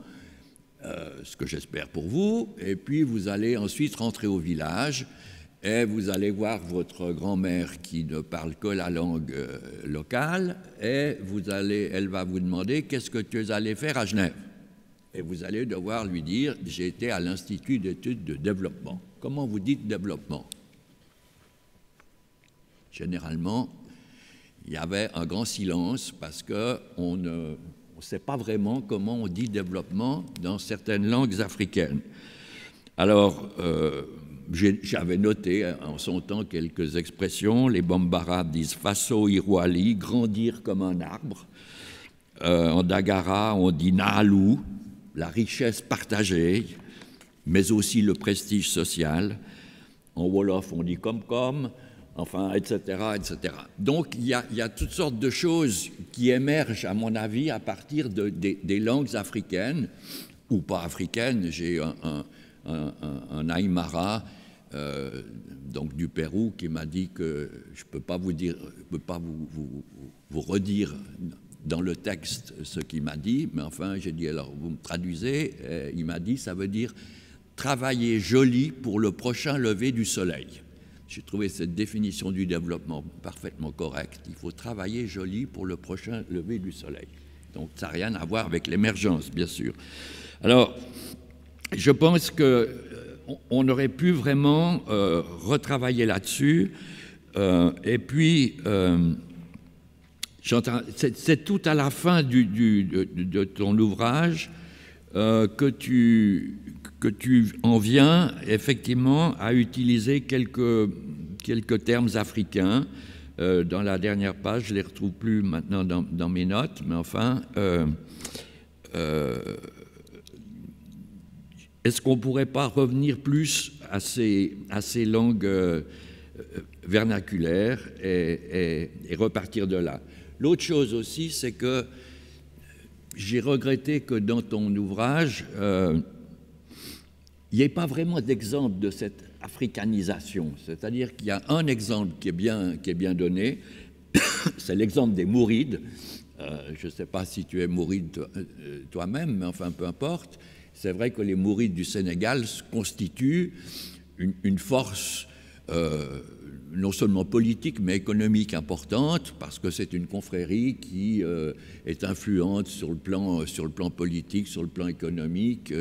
ce que j'espère pour vous, et puis vous allez ensuite rentrer au village, et vous allez voir votre grand-mère qui ne parle que la langue locale, et elle va vous demander qu'est-ce que tu es allé faire à Genève. Et vous allez devoir lui dire, j'ai été à l'Institut d'études de développement. Comment vous dites développement? Généralement, il y avait un grand silence parce qu'on ne sait pas vraiment comment on dit développement dans certaines langues africaines. Alors, j'avais noté en son temps quelques expressions. Les Bambara disent « faso iruali », grandir comme un arbre. En Dagara, on dit « naalu », la richesse partagée, mais aussi le prestige social. En Wolof, on dit « comme », enfin, etc., etc. Donc, il y a toutes sortes de choses qui émergent, à mon avis, à partir des langues africaines, ou pas africaines. J'ai un Aymara, donc du Pérou, qui m'a dit que je ne peux pas vous dire, je peux pas vous redire dans le texte ce qu'il m'a dit, mais enfin, j'ai dit, alors, vous me traduisez, il m'a dit, ça veut dire travailler joli pour le prochain lever du soleil. J'ai trouvé cette définition du développement parfaitement correcte. Il faut travailler joli pour le prochain lever du soleil. Donc, ça n'a rien à voir avec l'émergence, bien sûr. Alors, je pense qu'on aurait pu vraiment retravailler là-dessus. Et puis, c'est tout à la fin de ton ouvrage que tu en viens effectivement à utiliser quelques termes africains. Dans la dernière page, je ne les retrouve plus maintenant dans mes notes, mais enfin, est-ce qu'on ne pourrait pas revenir plus à ces langues vernaculaires et repartir de là? L'autre chose aussi, c'est que j'ai regretté que dans ton ouvrage, il n'y ait pas vraiment d'exemple de cette africanisation. C'est-à-dire qu'il y a un exemple qui est bien donné, c'est l'exemple des Mourides. Je ne sais pas si tu es Mouride toi-même, mais enfin, peu importe. C'est vrai que les Mourides du Sénégal constituent une force non seulement politique, mais économique importante, parce que c'est une confrérie qui est influente sur le plan politique, sur le plan économique,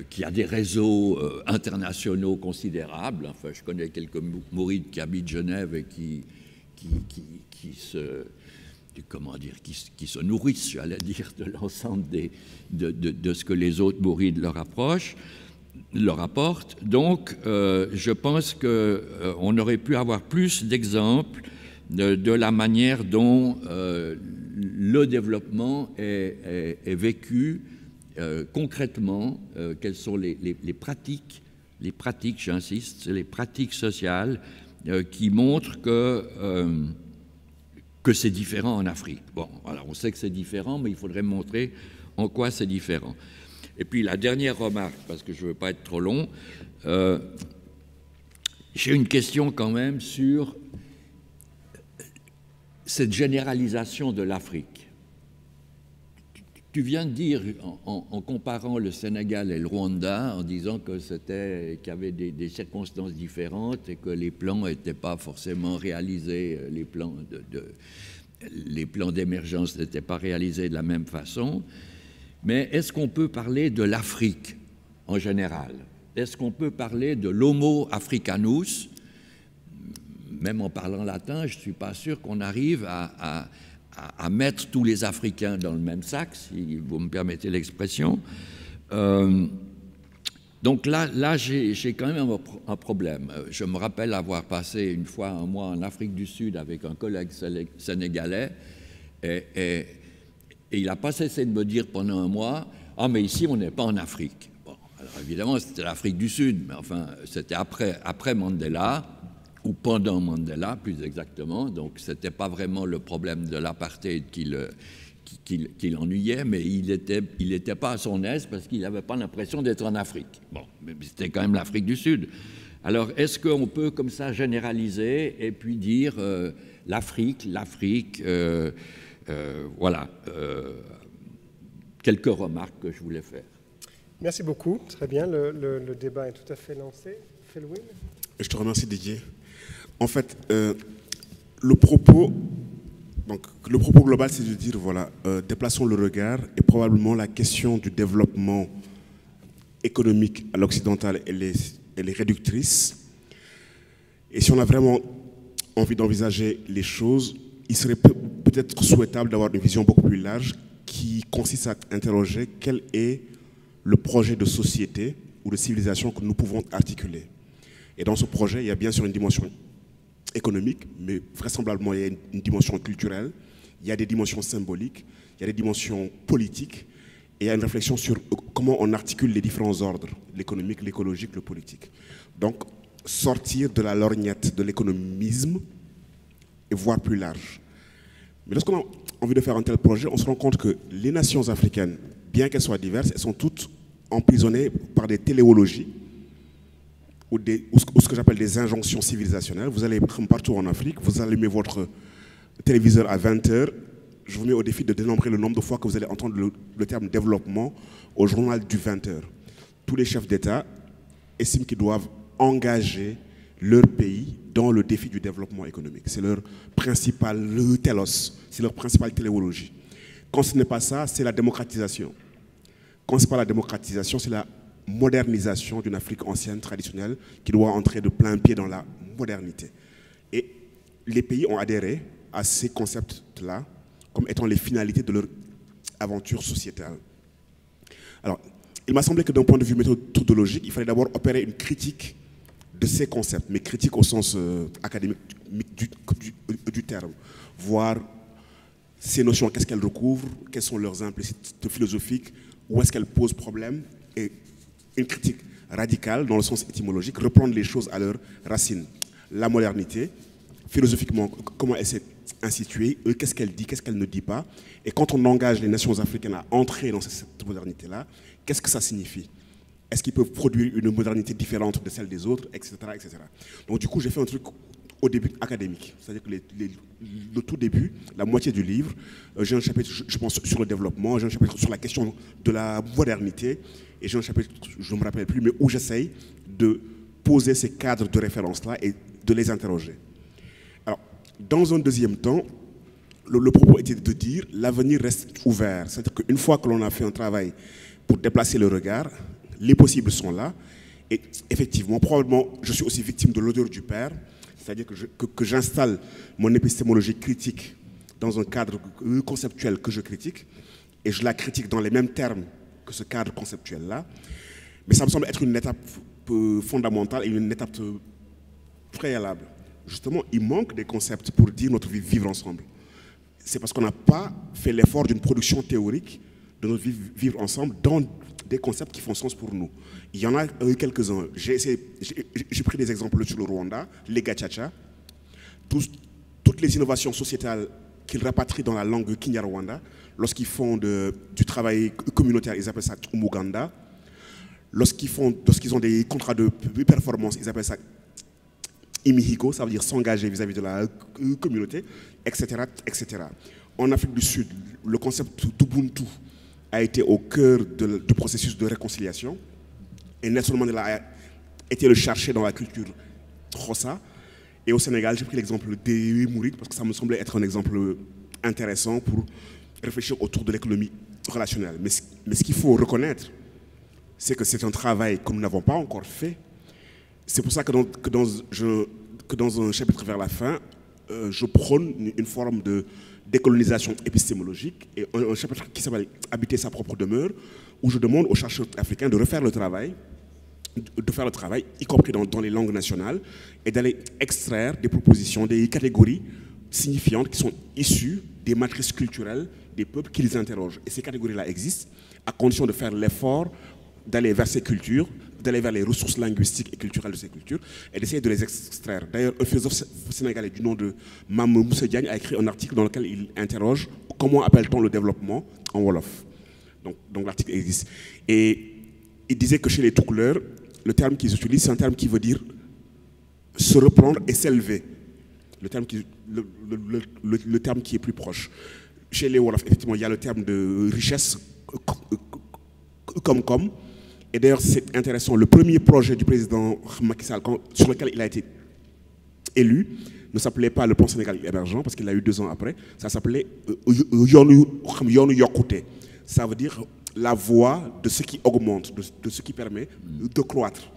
qui a des réseaux internationaux considérables. Enfin, je connais quelques Mourides qui habitent Genève et qui se nourrissent, j'allais dire, de l'ensemble de ce que les autres Mourides leur apportent. Donc, je pense qu'on aurait pu avoir plus d'exemples de la manière dont le développement est vécu concrètement, quelles sont les pratiques, j'insiste, les pratiques sociales qui montrent que c'est différent en Afrique. Bon, alors on sait que c'est différent, mais il faudrait montrer en quoi c'est différent. Et puis la dernière remarque, parce que je ne veux pas être trop long, j'ai une question quand même sur cette généralisation de l'Afrique. Tu viens de dire, en comparant le Sénégal et le Rwanda, en disant qu'il y avait des circonstances différentes et que les plans n'étaient pas forcément réalisés, les plans d'émergence n'étaient pas réalisés de la même façon. Mais est-ce qu'on peut parler de l'Afrique en général? Est-ce qu'on peut parler de l'Homo africanus? Même en parlant latin, je ne suis pas sûr qu'on arrive à mettre tous les Africains dans le même sac, si vous me permettez l'expression. Donc là j'ai quand même un problème. Je me rappelle avoir passé une fois un mois en Afrique du Sud avec un collègue sénégalais, et il n'a pas cessé de me dire pendant un mois « Ah, mais ici, on n'est pas en Afrique ». Bon, alors évidemment, c'était l'Afrique du Sud, mais enfin, c'était après Mandela, ou pendant Mandela, plus exactement. Donc, ce n'était pas vraiment le problème de l'apartheid qui l'ennuyait, mais il n'était pas à son aise parce qu'il n'avait pas l'impression d'être en Afrique. Bon, mais c'était quand même l'Afrique du Sud. Alors, est-ce qu'on peut comme ça généraliser et puis dire l'Afrique, voilà, quelques remarques que je voulais faire. Merci beaucoup, très bien, le débat est tout à fait lancé. Felwine. Je te remercie Didier. En fait, le propos global, c'est de dire, voilà, déplaçons le regard et probablement la question du développement économique à l'occidental, elle est réductrice. Et si on a vraiment envie d'envisager les choses, il serait peut-être souhaitable d'avoir une vision beaucoup plus large qui consiste à interroger quel est le projet de société ou de civilisation que nous pouvons articuler. Et dans ce projet, il y a bien sûr une dimension économique, mais vraisemblablement il y a une dimension culturelle, il y a des dimensions symboliques, il y a des dimensions politiques, et il y a une réflexion sur comment on articule les différents ordres, l'économique, l'écologique, le politique. Donc, sortir de la lorgnette de l'économisme et voir plus large. Mais lorsqu'on a envie de faire un tel projet, on se rend compte que les nations africaines, bien qu'elles soient diverses, elles sont toutes emprisonnées par des téléologies ou ce que j'appelle des injonctions civilisationnelles. Vous allez partout en Afrique, vous allumez votre téléviseur à 20h, je vous mets au défi de dénombrer le nombre de fois que vous allez entendre le terme développement au journal du 20h. Tous les chefs d'État estiment qu'ils doivent engager leur pays dans le défi du développement économique. C'est leur principal télos, c'est leur principale téléologie. Quand ce n'est pas ça, c'est la démocratisation. Quand ce n'est pas la démocratisation, c'est la modernisation d'une Afrique ancienne, traditionnelle, qui doit entrer de plein pied dans la modernité. Et les pays ont adhéré à ces concepts-là comme étant les finalités de leur aventure sociétale. Alors, il m'a semblé que d'un point de vue méthodologique, il fallait d'abord opérer une critique de ces concepts, mais critique au sens académique du terme. Voir ces notions, qu'est-ce qu'elles recouvrent, quelles sont leurs implicites philosophiques, où est-ce qu'elles posent problème, et une critique radicale dans le sens étymologique, reprendre les choses à leurs racines. La modernité, philosophiquement, comment elle s'est instituée, qu'est-ce qu'elle dit, qu'est-ce qu'elle ne dit pas, et quand on engage les nations africaines à entrer dans cette modernité-là, qu'est-ce que ça signifie? Est-ce qu'ils peuvent produire une modernité différente de celle des autres, etc., etc. Donc du coup, j'ai fait un truc au début académique, c'est-à-dire que le tout début, la moitié du livre, j'ai un chapitre, je pense, sur le développement, j'ai un chapitre sur la question de la modernité, et j'ai un chapitre, je ne me rappelle plus, mais où j'essaye de poser ces cadres de référence-là et de les interroger. Alors, dans un deuxième temps, le propos était de dire l'avenir reste ouvert, c'est-à-dire qu'une fois que l'on a fait un travail pour déplacer le regard, les possibles sont là, et effectivement, probablement, je suis aussi victime de l'odeur du père, c'est-à-dire que j'installe mon épistémologie critique dans un cadre conceptuel que je critique, et je la critique dans les mêmes termes que ce cadre conceptuel-là, mais ça me semble être une étape fondamentale et une étape préalable. Justement, il manque des concepts pour dire notre vivre ensemble. C'est parce qu'on n'a pas fait l'effort d'une production théorique de notre vivre ensemble dans des concepts qui font sens pour nous. Il y en a quelques-uns. J'ai pris des exemples sur le Rwanda, les gachacha, toutes les innovations sociétales qu'ils rapatrient dans la langue Kinyarwanda, lorsqu'ils font du travail communautaire, ils appellent ça Umuganda. Lorsqu'ils ont des contrats de performance, ils appellent ça Imihiko, ça veut dire s'engager vis-à-vis de la communauté, etc., etc. En Afrique du Sud, le concept d'Ubuntu a été au cœur du processus de réconciliation. Et Nelson Mandela a été le chercher dans la culture Xhosa. Et au Sénégal, j'ai pris l'exemple des Mourides parce que ça me semblait être un exemple intéressant pour réfléchir autour de l'économie relationnelle. Mais ce qu'il faut reconnaître, c'est que c'est un travail que nous n'avons pas encore fait. C'est pour ça que dans un chapitre vers la fin, je prône une forme de décolonisation épistémologique et un chapitre qui s'appelle « Habiter sa propre demeure » où je demande aux chercheurs africains de refaire le travail, y compris dans les langues nationales, et d'aller extraire des propositions, des catégories signifiantes qui sont issues des matrices culturelles des peuples qui les interrogent. Et ces catégories-là existent à condition de faire l'effort d'aller vers ces cultures, d'aller vers les ressources linguistiques et culturelles de ces cultures et d'essayer de les extraire. D'ailleurs, un philosophe sénégalais du nom de Mame Moussa Diagne a écrit un article dans lequel il interroge comment appelle-t-on le développement en Wolof. Donc l'article existe. Et il disait que chez les Toucouleurs, le terme qu'ils utilisent, c'est un terme qui veut dire se reprendre et s'élever. Le terme qui est plus proche. Chez les Wolof, effectivement, il y a le terme de richesse comme. Et d'ailleurs, c'est intéressant, le premier projet du président Macky Sall, sur lequel il a été élu, ne s'appelait pas le plan Sénégal émergent, parce qu'il l'a eu 2 ans après, ça s'appelait Yonu Yokute. Ça veut dire la voie de ce qui augmente, de ce qui permet de croître.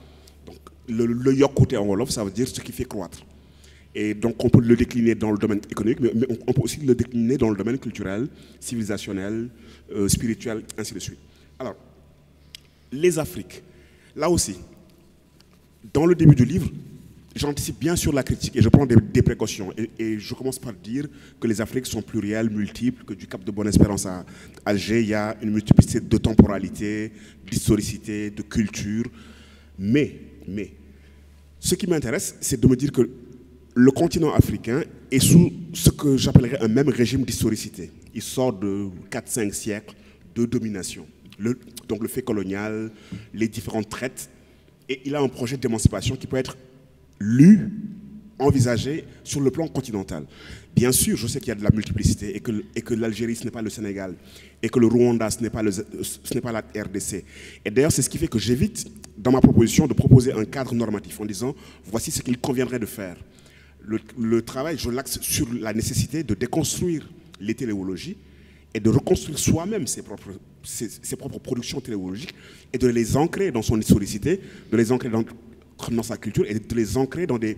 Donc, le Yokute en Wolof, ça veut dire ce qui fait croître. Et donc, on peut le décliner dans le domaine économique, mais on peut aussi le décliner dans le domaine culturel, civilisationnel, spirituel, ainsi de suite. Alors, les Afriques, là aussi, dans le début du livre, j'anticipe bien sur la critique et je prends des précautions. Et je commence par dire que les Afriques sont plurielles, multiples, que du Cap de Bonne-Espérance à Alger, il y a une multiplicité de temporalité, d'historicité, de culture. Mais, ce qui m'intéresse, c'est de me dire que le continent africain est sous ce que j'appellerais un même régime d'historicité. Il sort de 4-5 siècles de domination. Donc le fait colonial, les différentes traites, et il a un projet d'émancipation qui peut être lu, envisagé sur le plan continental. Bien sûr, je sais qu'il y a de la multiplicité et que l'Algérie, ce n'est pas le Sénégal, et que le Rwanda, ce n'est pas la RDC. Et d'ailleurs, c'est ce qui fait que j'évite, dans ma proposition, de proposer un cadre normatif en disant, voici ce qu'il conviendrait de faire. Le travail, je l'axe sur la nécessité de déconstruire les téléologies et de reconstruire soi-même ses propres productions téléologiques et de les ancrer dans son historicité, de les ancrer dans sa culture et de les ancrer dans des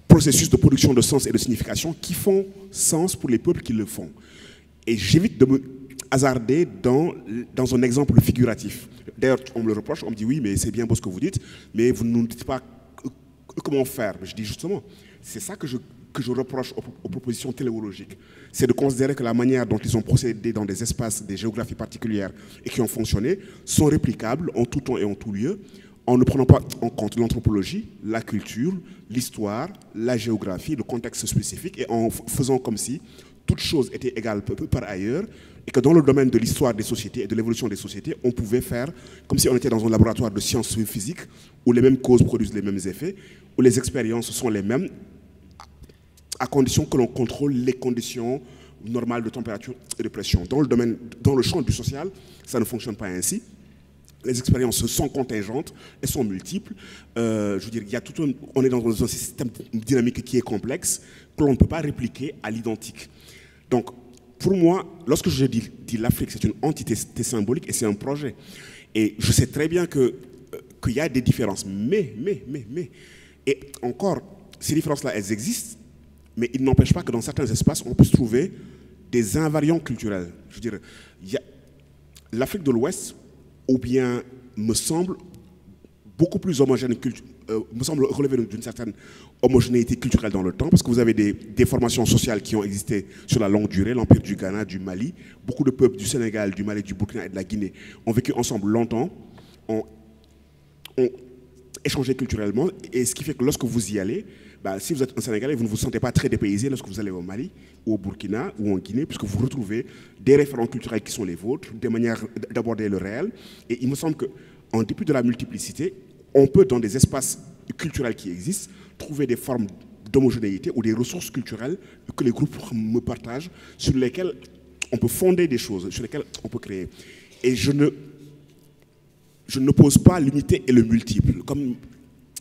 processus de production de sens et de signification qui font sens pour les peuples qui le font. Et j'évite de me hasarder dans un exemple figuratif. D'ailleurs, on me le reproche, on me dit oui, mais c'est bien beau ce que vous dites, mais vous ne nous dites pas comment faire. Mais je dis justement, c'est ça que que je reproche aux propositions téléologiques. C'est de considérer que la manière dont ils ont procédé dans des espaces, des géographies particulières et qui ont fonctionné sont réplicables en tout temps et en tout lieu, en ne prenant pas en compte l'anthropologie, la culture, l'histoire, la géographie, le contexte spécifique, et en faisant comme si toutes choses étaient égales par ailleurs, et que dans le domaine de l'histoire des sociétés et de l'évolution des sociétés, on pouvait faire comme si on était dans un laboratoire de sciences physiques, où les mêmes causes produisent les mêmes effets, où les expériences sont les mêmes, à condition que l'on contrôle les conditions normales de température et de pression. Dans le champ du social, ça ne fonctionne pas ainsi. Les expériences sont contingentes et sont multiples. Je veux dire, on est dans un système dynamique qui est complexe, que l'on ne peut pas répliquer à l'identique. Donc, pour moi, lorsque je dis l'Afrique, c'est une entité symbolique et c'est un projet. Et je sais très bien qu'il y a des différences. Mais, et encore, ces différences-là, elles existent, mais il n'empêche pas que dans certains espaces, on puisse trouver des invariants culturels. Je veux dire, l'Afrique de l'Ouest, ou bien me semble beaucoup plus homogène, me semble relever d'une certaine homogénéité culturelle dans le temps, parce que vous avez des formations sociales qui ont existé sur la longue durée, l'Empire du Ghana, du Mali, beaucoup de peuples du Sénégal, du Mali, du Burkina et de la Guinée ont vécu ensemble longtemps, ont échangé culturellement, et ce qui fait que lorsque vous y allez, si vous êtes un Sénégalais, vous ne vous sentez pas très dépaysé lorsque vous allez au Mali, ou au Burkina, ou en Guinée, puisque vous retrouvez des référents culturels qui sont les vôtres, des manières d'aborder le réel. Et il me semble qu'en dépit de la multiplicité, on peut, dans des espaces culturels qui existent, trouver des formes d'homogénéité ou des ressources culturelles que les groupes me partagent, sur lesquelles on peut fonder des choses, sur lesquelles on peut créer. Et je n'oppose pas l'unité et le multiple. Comme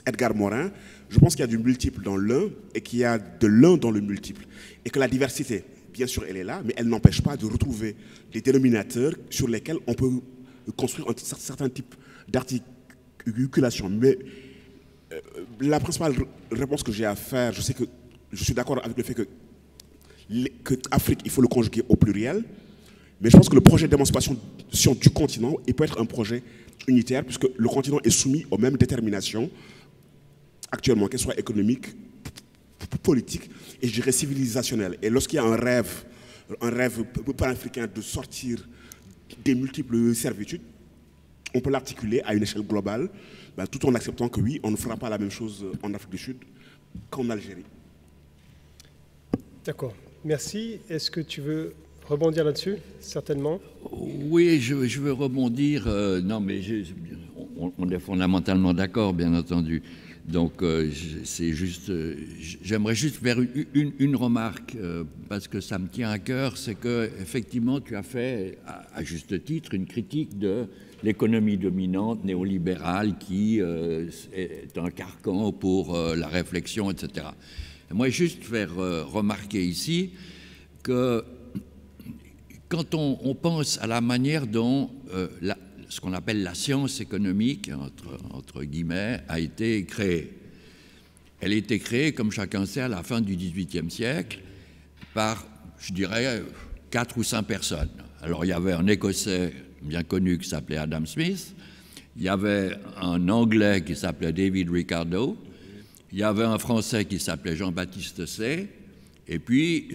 Edgar Morin, je pense qu'il y a du multiple dans l'un et qu'il y a de l'un dans le multiple. Et que la diversité, bien sûr, elle est là, mais elle n'empêche pas de retrouver des dénominateurs sur lesquels on peut construire un certain type d'articulation. Mais la principale réponse que j'ai à faire, je sais que je suis d'accord avec le fait que Afrique, il faut le conjuguer au pluriel, mais je pense que le projet d'émancipation du continent, il peut être un projet unitaire, puisque le continent est soumis aux mêmes déterminations actuellement, qu'elles soient économiques, politiques et je dirais civilisationnelles. Et lorsqu'il y a un rêve panafricain de sortir des multiples servitudes, on peut l'articuler à une échelle globale, tout en acceptant que oui, on ne fera pas la même chose en Afrique du Sud qu'en Algérie. D'accord, merci. Est-ce que tu veux rebondir là-dessus? Certainement. Oui, je veux rebondir. Non, mais on est fondamentalement d'accord, bien entendu. Donc, c'est juste, j'aimerais juste faire une remarque, parce que ça me tient à cœur, c'est que effectivement, tu as fait, à juste titre, une critique de l'économie dominante néolibérale qui est un carcan pour la réflexion, etc. Et moi, juste faire remarquer ici que quand on pense à la manière dont ce qu'on appelle la science économique, entre guillemets, a été créée. Elle a été créée, comme chacun sait, à la fin du XVIIIe siècle, par, je dirais, 4 ou 5 personnes. Alors, il y avait un Écossais bien connu qui s'appelait Adam Smith, il y avait un Anglais qui s'appelait David Ricardo, il y avait un Français qui s'appelait Jean-Baptiste Say, et puis,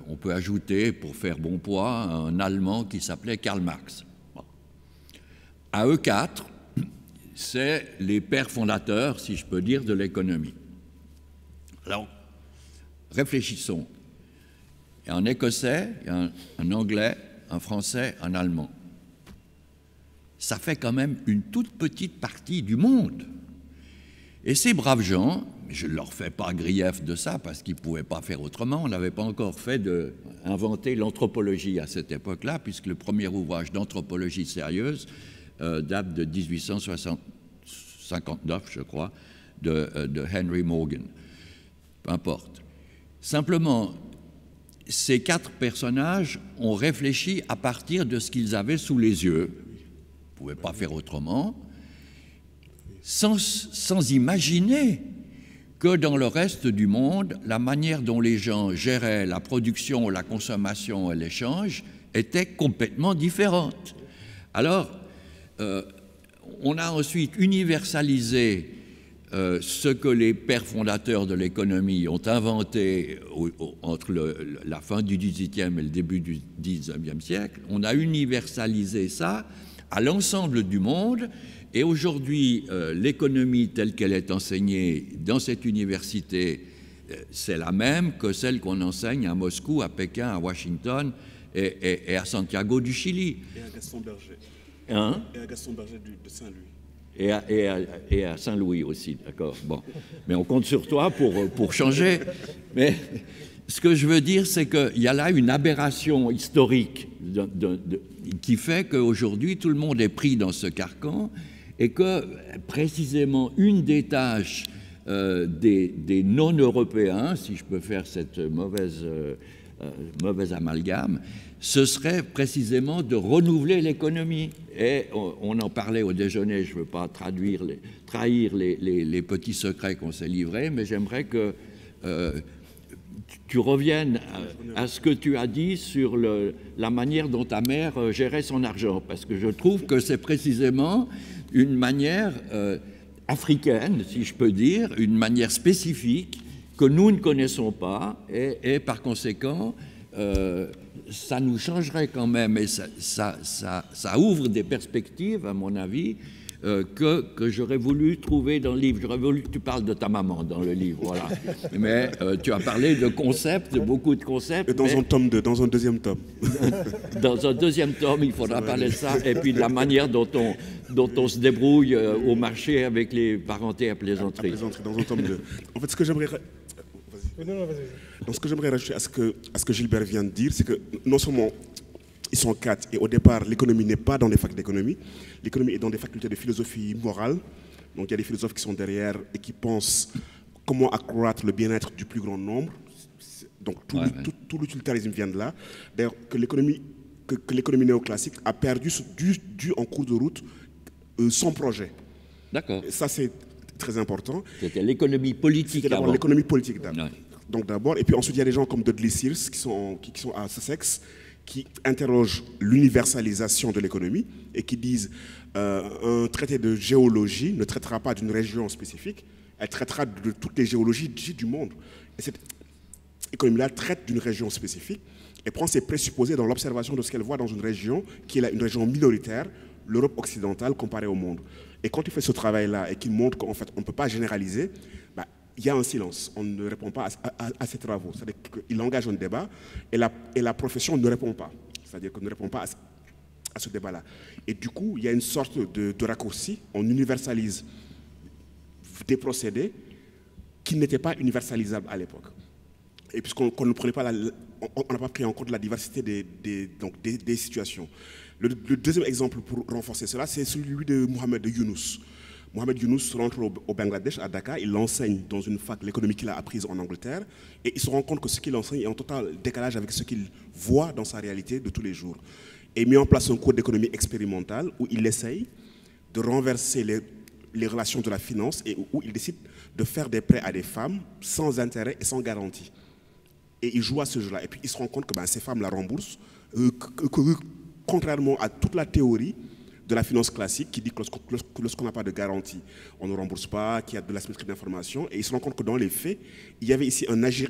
on peut ajouter, pour faire bon poids, un Allemand qui s'appelait Karl Marx. À eux 4, c'est les pères fondateurs, si je peux dire, de l'économie. Alors, réfléchissons. Il y a un Écossais, il y a un Anglais, un Français, un Allemand. Ça fait quand même une toute petite partie du monde. Et ces braves gens, je ne leur fais pas grief de ça, parce qu'ils ne pouvaient pas faire autrement, on n'avait pas encore fait inventer l'anthropologie à cette époque-là, puisque le premier ouvrage d'anthropologie sérieuse date de 1859, je crois, de Henry Morgan. Peu importe. Simplement, ces 4 personnages ont réfléchi à partir de ce qu'ils avaient sous les yeux. Ils ne pouvaient pas faire autrement, sans imaginer que dans le reste du monde, la manière dont les gens géraient la production, la consommation et l'échange était complètement différente. Alors, on a ensuite universalisé ce que les pères fondateurs de l'économie ont inventé entre la fin du XVIIIe et le début du XIXe siècle. On a universalisé ça à l'ensemble du monde. Et aujourd'hui, l'économie telle qu'elle est enseignée dans cette université, c'est la même que celle qu'on enseigne à Moscou, à Pékin, à Washington et à Santiago du Chili. Et à Gaston Berger. Hein? Et à Gaston Berger de Saint-Louis. Et à Saint-Louis aussi, d'accord. Bon, mais on compte sur toi pour changer. Mais ce que je veux dire, c'est qu'il y a là une aberration historique qui fait qu'aujourd'hui, tout le monde est pris dans ce carcan et que, précisément, une des tâches des non-européens, si je peux faire cette mauvaise amalgame, ce serait précisément de renouveler l'économie. Et on en parlait au déjeuner, je ne veux pas trahir les petits secrets qu'on s'est livrés, mais j'aimerais que tu reviennes à ce que tu as dit sur la manière dont ta mère gérait son argent, parce que je trouve que c'est précisément une manière africaine, si je peux dire, une manière spécifique que nous ne connaissons pas, et par conséquent, ça nous changerait quand même, et ça ouvre des perspectives, à mon avis, que j'aurais voulu trouver dans le livre. J'aurais voulu que tu parles de ta maman dans le livre, voilà. Mais tu as parlé de concepts, de beaucoup de concepts. Et dans un tome 2, dans un deuxième tome. Dans un deuxième tome, il faudra parler de ça, et puis de la manière dont on se débrouille au marché avec les parentés à plaisanterie. Dans un tome 2. En fait, ce que j'aimerais... Donc, ce que j'aimerais rajouter à ce que Gilbert vient de dire, c'est que non seulement ils sont 4, et au départ, l'économie n'est pas dans des facs d'économie, l'économie est dans des facultés de philosophie morale. Donc, il y a des philosophes qui sont derrière et qui pensent comment accroître le bien-être du plus grand nombre. Donc, tout l'utilitarisme vient de là. D'ailleurs, que l'économie néoclassique a perdu en cours de route son projet. D'accord. Ça, c'est très important. C'était l'économie politique. C'était d'abord l'économie politique d'abord. Ouais. Donc d'abord, et puis ensuite il y a des gens comme Dudley Sears qui sont à Sussex, qui interrogent l'universalisation de l'économie et qui disent un traité de géologie ne traitera pas d'une région spécifique, elle traitera de toutes les géologies du monde. Et cette économie-là traite d'une région spécifique et prend ses présupposés dans l'observation de ce qu'elle voit dans une région qui est une région minoritaire, l'Europe occidentale comparée au monde. Et quand il fait ce travail-là et qu'il montre qu'en fait on ne peut pas généraliser, il y a un silence, on ne répond pas à ces travaux. C'est-à-dire qu'il engage un débat et la profession ne répond pas. C'est-à-dire qu'on ne répond pas à ce débat-là. Et du coup, il y a une sorte de raccourci. On universalise des procédés qui n'étaient pas universalisables à l'époque. Et puisqu'on ne prenait pas on n'a pas pris en compte la diversité des situations. Le deuxième exemple pour renforcer cela, c'est celui de Mohamed Younous. Mohamed Younous rentre au Bangladesh, à Dakar, il enseigne dans une fac l'économie qu'il a apprise en Angleterre, et il se rend compte que ce qu'il enseigne est en total décalage avec ce qu'il voit dans sa réalité de tous les jours. Et il met en place un cours d'économie expérimentale où il essaye de renverser les relations de la finance et où il décide de faire des prêts à des femmes sans intérêt et sans garantie. Et il joue à ce jeu-là. Et puis il se rend compte que ces femmes la remboursent, contrairement à toute la théorie de la finance classique qui dit que lorsqu'on n'a pas de garantie, on ne rembourse pas, qu'il y a de l'asymétrie d'information. Et il se rend compte que dans les faits, il y avait ici un agir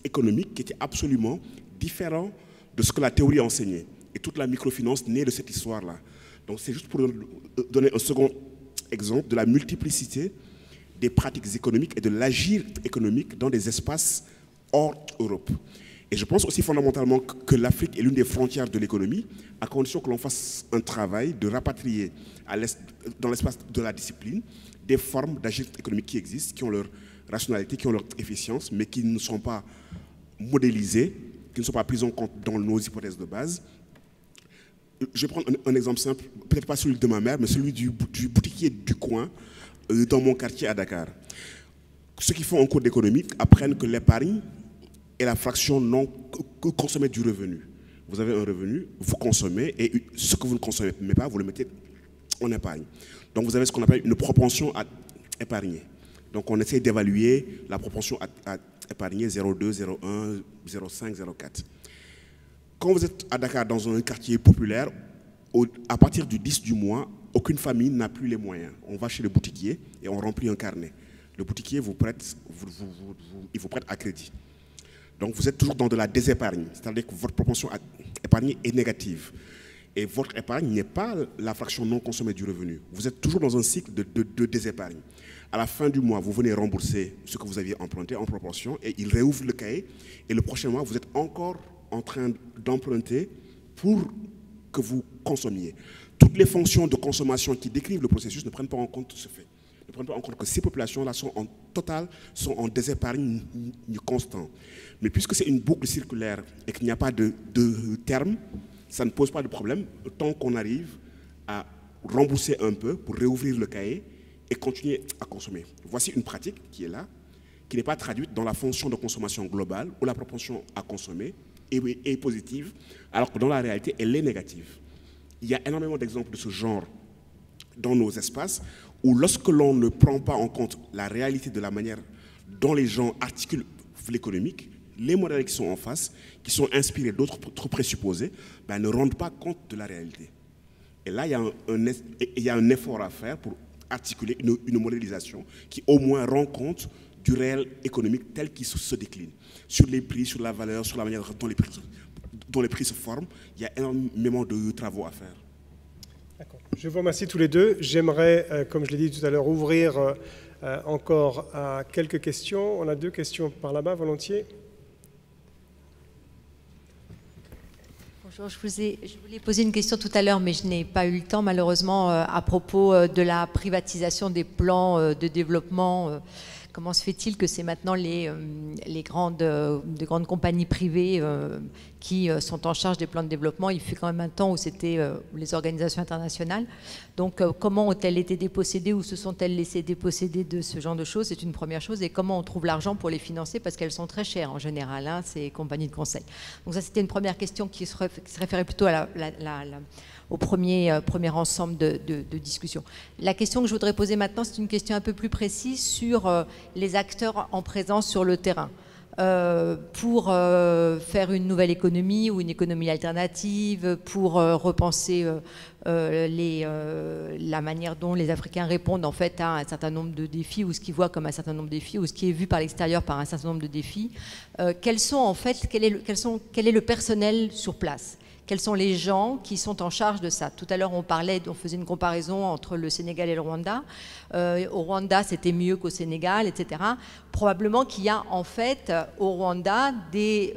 économique qui était absolument différent de ce que la théorie enseignait. Et toute la microfinance naît de cette histoire-là. Donc c'est juste pour donner un second exemple de la multiplicité des pratiques économiques et de l'agir économique dans des espaces hors Europe. Et je pense aussi fondamentalement que l'Afrique est l'une des frontières de l'économie, à condition que l'on fasse un travail de rapatrier dans l'espace de la discipline des formes d'agir économique qui existent, qui ont leur rationalité, qui ont leur efficience, mais qui ne sont pas modélisées, qui ne sont pas prises en compte dans nos hypothèses de base. Je vais prendre un exemple simple, peut-être pas celui de ma mère, mais celui du boutiquier du coin dans mon quartier à Dakar. Ceux qui font un cours d'économie apprennent que l'épargne est la fraction non consommée du revenu. Vous avez un revenu, vous consommez, et ce que vous ne consommez pas, vous le mettez en épargne. Donc vous avez ce qu'on appelle une propension à épargner. Donc on essaie d'évaluer la propension à épargner 0,2, 0,1, 0,5, 0,4. Quand vous êtes à Dakar dans un quartier populaire, à partir du 10 du mois, aucune famille n'a plus les moyens. On va chez le boutiquier et on remplit un carnet. Le boutiquier vous prête, il vous prête à crédit. Donc vous êtes toujours dans de la désépargne, c'est-à-dire que votre propension à épargner est négative. Et votre épargne n'est pas la fraction non consommée du revenu. Vous êtes toujours dans un cycle de désépargne. À la fin du mois, vous venez rembourser ce que vous aviez emprunté en proportion et il réouvre le cahier. Et le prochain mois, vous êtes encore en train d'emprunter pour que vous consommiez. Toutes les fonctions de consommation qui décrivent le processus ne prennent pas en compte ce fait. Ne prennent pas en compte que ces populations-là sont en désépargne constant. Mais puisque c'est une boucle circulaire et qu'il n'y a pas de terme, ça ne pose pas de problème tant qu'on arrive à rembourser un peu pour réouvrir le cahier et continuer à consommer. Voici une pratique qui est là, qui n'est pas traduite dans la fonction de consommation globale où la propension à consommer est positive, alors que dans la réalité, elle est négative. Il y a énormément d'exemples de ce genre dans nos espaces où lorsque l'on ne prend pas en compte la réalité de la manière dont les gens articulent l'économique, les modèles qui sont en face, qui sont inspirés d'autres présupposés, ne rendent pas compte de la réalité. Et là, il y a un effort à faire pour articuler une modélisation qui au moins rend compte du réel économique tel qu'il se décline. Sur les prix, sur la valeur, sur la manière dont les prix se forment, il y a énormément de travaux à faire. D'accord. Je vous remercie tous les deux. J'aimerais, comme je l'ai dit tout à l'heure, ouvrir encore à quelques questions. On a 2 questions par là-bas, volontiers. Bonjour, je voulais poser une question tout à l'heure, mais je n'ai pas eu le temps malheureusement à propos de la privatisation des plans de développement. Comment se fait-il que c'est maintenant les grandes compagnies privées qui sont en charge des plans de développement? Il fut quand même un temps où c'était les organisations internationales. Donc comment ont-elles été dépossédées ou se sont-elles laissées déposséder de ce genre de choses? C'est une première chose. Et comment on trouve l'argent pour les financer? Parce qu'elles sont très chères en général, hein, ces compagnies de conseil. Donc ça, c'était une première question qui se référait plutôt à au premier ensemble de discussion. La question que je voudrais poser maintenant, c'est une question un peu plus précise sur les acteurs en présence sur le terrain. Pour faire une nouvelle économie ou une économie alternative, pour repenser la manière dont les Africains répondent en fait à un certain nombre de défis, ou ce qu'ils voient comme un certain nombre de défis, ou ce qui est vu par l'extérieur par un certain nombre de défis. Quel est le personnel sur place? Quels sont les gens qui sont en charge de ça? Tout à l'heure, on faisait une comparaison entre le Sénégal et le Rwanda. Au Rwanda, c'était mieux qu'au Sénégal, etc. Probablement qu'il y a en fait au Rwanda des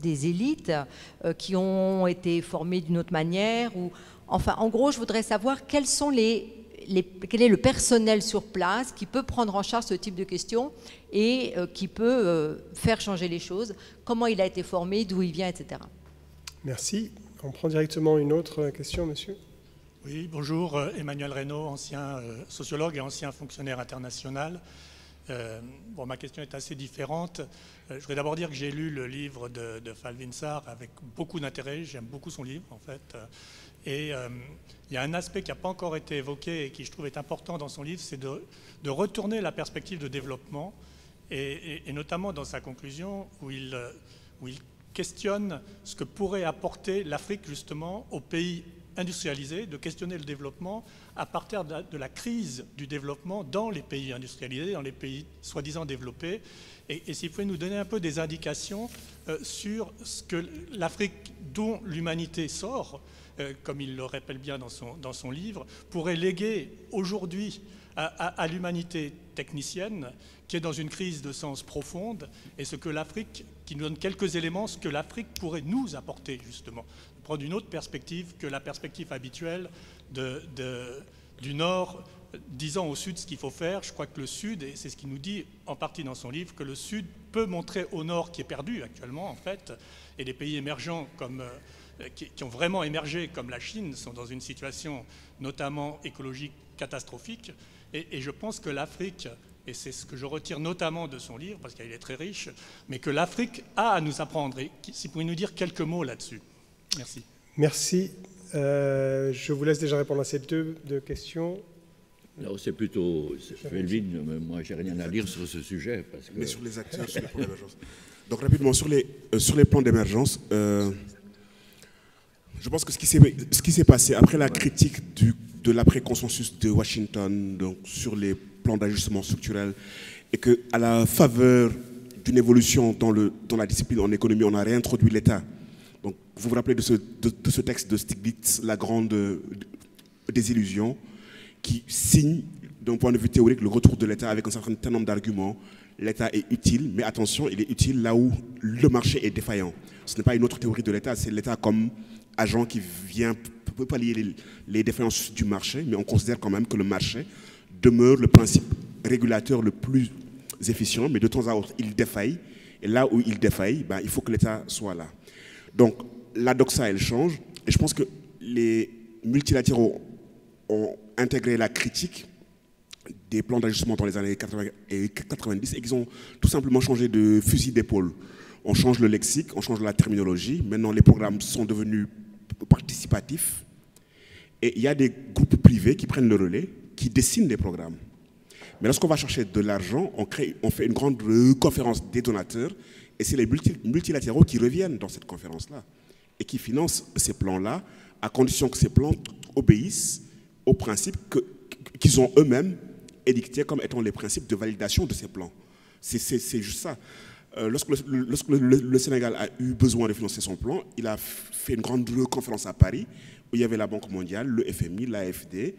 élites qui ont été formées d'une autre manière. Enfin, en gros, je voudrais savoir quel est le personnel sur place qui peut prendre en charge ce type de questions et qui peut faire changer les choses, comment il a été formé, d'où il vient, etc. Merci. On prend directement une autre question, monsieur. Oui, bonjour, Emmanuel Reynaud, ancien sociologue et ancien fonctionnaire international. Ma question est assez différente. Je voudrais d'abord dire que j'ai lu le livre de Falvin Sarr avec beaucoup d'intérêt. J'aime beaucoup son livre, en fait. Et il y a un aspect qui n'a pas encore été évoqué et qui, je trouve, est important dans son livre, c'est de retourner la perspective de développement, et notamment dans sa conclusion où il questionne ce que pourrait apporter l'Afrique justement aux pays industrialisés, de questionner le développement à partir de la crise du développement dans les pays industrialisés, dans les pays soi-disant développés. Et s'il pouvait nous donner un peu des indications sur ce que l'Afrique dont l'humanité sort, comme il le rappelle bien dans son livre, pourrait léguer aujourd'hui à l'humanité technicienne qui est dans une crise de sens profonde, et ce que l'Afrique, qui nous donne quelques éléments, ce que l'Afrique pourrait nous apporter justement, prendre une autre perspective que la perspective habituelle du Nord, disant au Sud ce qu'il faut faire. Je crois que le Sud, et c'est ce qu'il nous dit en partie dans son livre, que le Sud peut montrer au Nord qui est perdu actuellement en fait, et les pays émergents qui ont vraiment émergé comme la Chine sont dans une situation notamment écologique catastrophique, et je pense que l'Afrique, et c'est ce que je retire notamment de son livre, parce qu'il est très riche, mais que l'Afrique a à nous apprendre. Et si vous pouvez nous dire quelques mots là-dessus. Merci. Merci. Je vous laisse déjà répondre à ces deux questions. Alors c'est plutôt Felvin, moi j'ai rien à dire sur ce sujet. Parce que... Mais sur les acteurs, sur les plans d'émergence. Donc rapidement, sur les plans d'émergence, Je pense que ce qui s'est passé après la critique de l'après-consensus de Washington donc, sur les plans d'ajustement structurel et qu'à la faveur d'une évolution dans la discipline en économie, on a réintroduit l'État. Donc, vous vous rappelez de ce texte de Stiglitz, La Grande Désillusion, qui signe, d'un point de vue théorique, le retour de l'État avec un certain nombre d'arguments. L'État est utile, mais attention, il est utile là où le marché est défaillant. Ce n'est pas une autre théorie de l'État, c'est l'État comme agent qui vient pallier les défaillances du marché, mais on considère quand même que le marché demeure le principe régulateur le plus efficient, mais de temps à autre, il défaille. Et là où il défaille, ben, il faut que l'État soit là. Donc, la doxa, elle change. Et je pense que les multilatéraux ont intégré la critique des plans d'ajustement dans les années 80 et 90 et qu'ils ont tout simplement changé de fusil d'épaule. On change le lexique, on change la terminologie. Maintenant, les programmes sont devenus participatifs. Et il y a des groupes privés qui prennent le relais, qui dessinent des programmes. Mais lorsqu'on va chercher de l'argent, on fait une grande conférence des donateurs et c'est les multilatéraux qui reviennent dans cette conférence-là et qui financent ces plans-là à condition que ces plans obéissent aux principes qu'ils ont eux-mêmes édictés comme étant les principes de validation de ces plans. C'est juste ça. Lorsque le Sénégal a eu besoin de financer son plan, il a fait une grande conférence à Paris où il y avait la Banque mondiale, le FMI, l'AFD,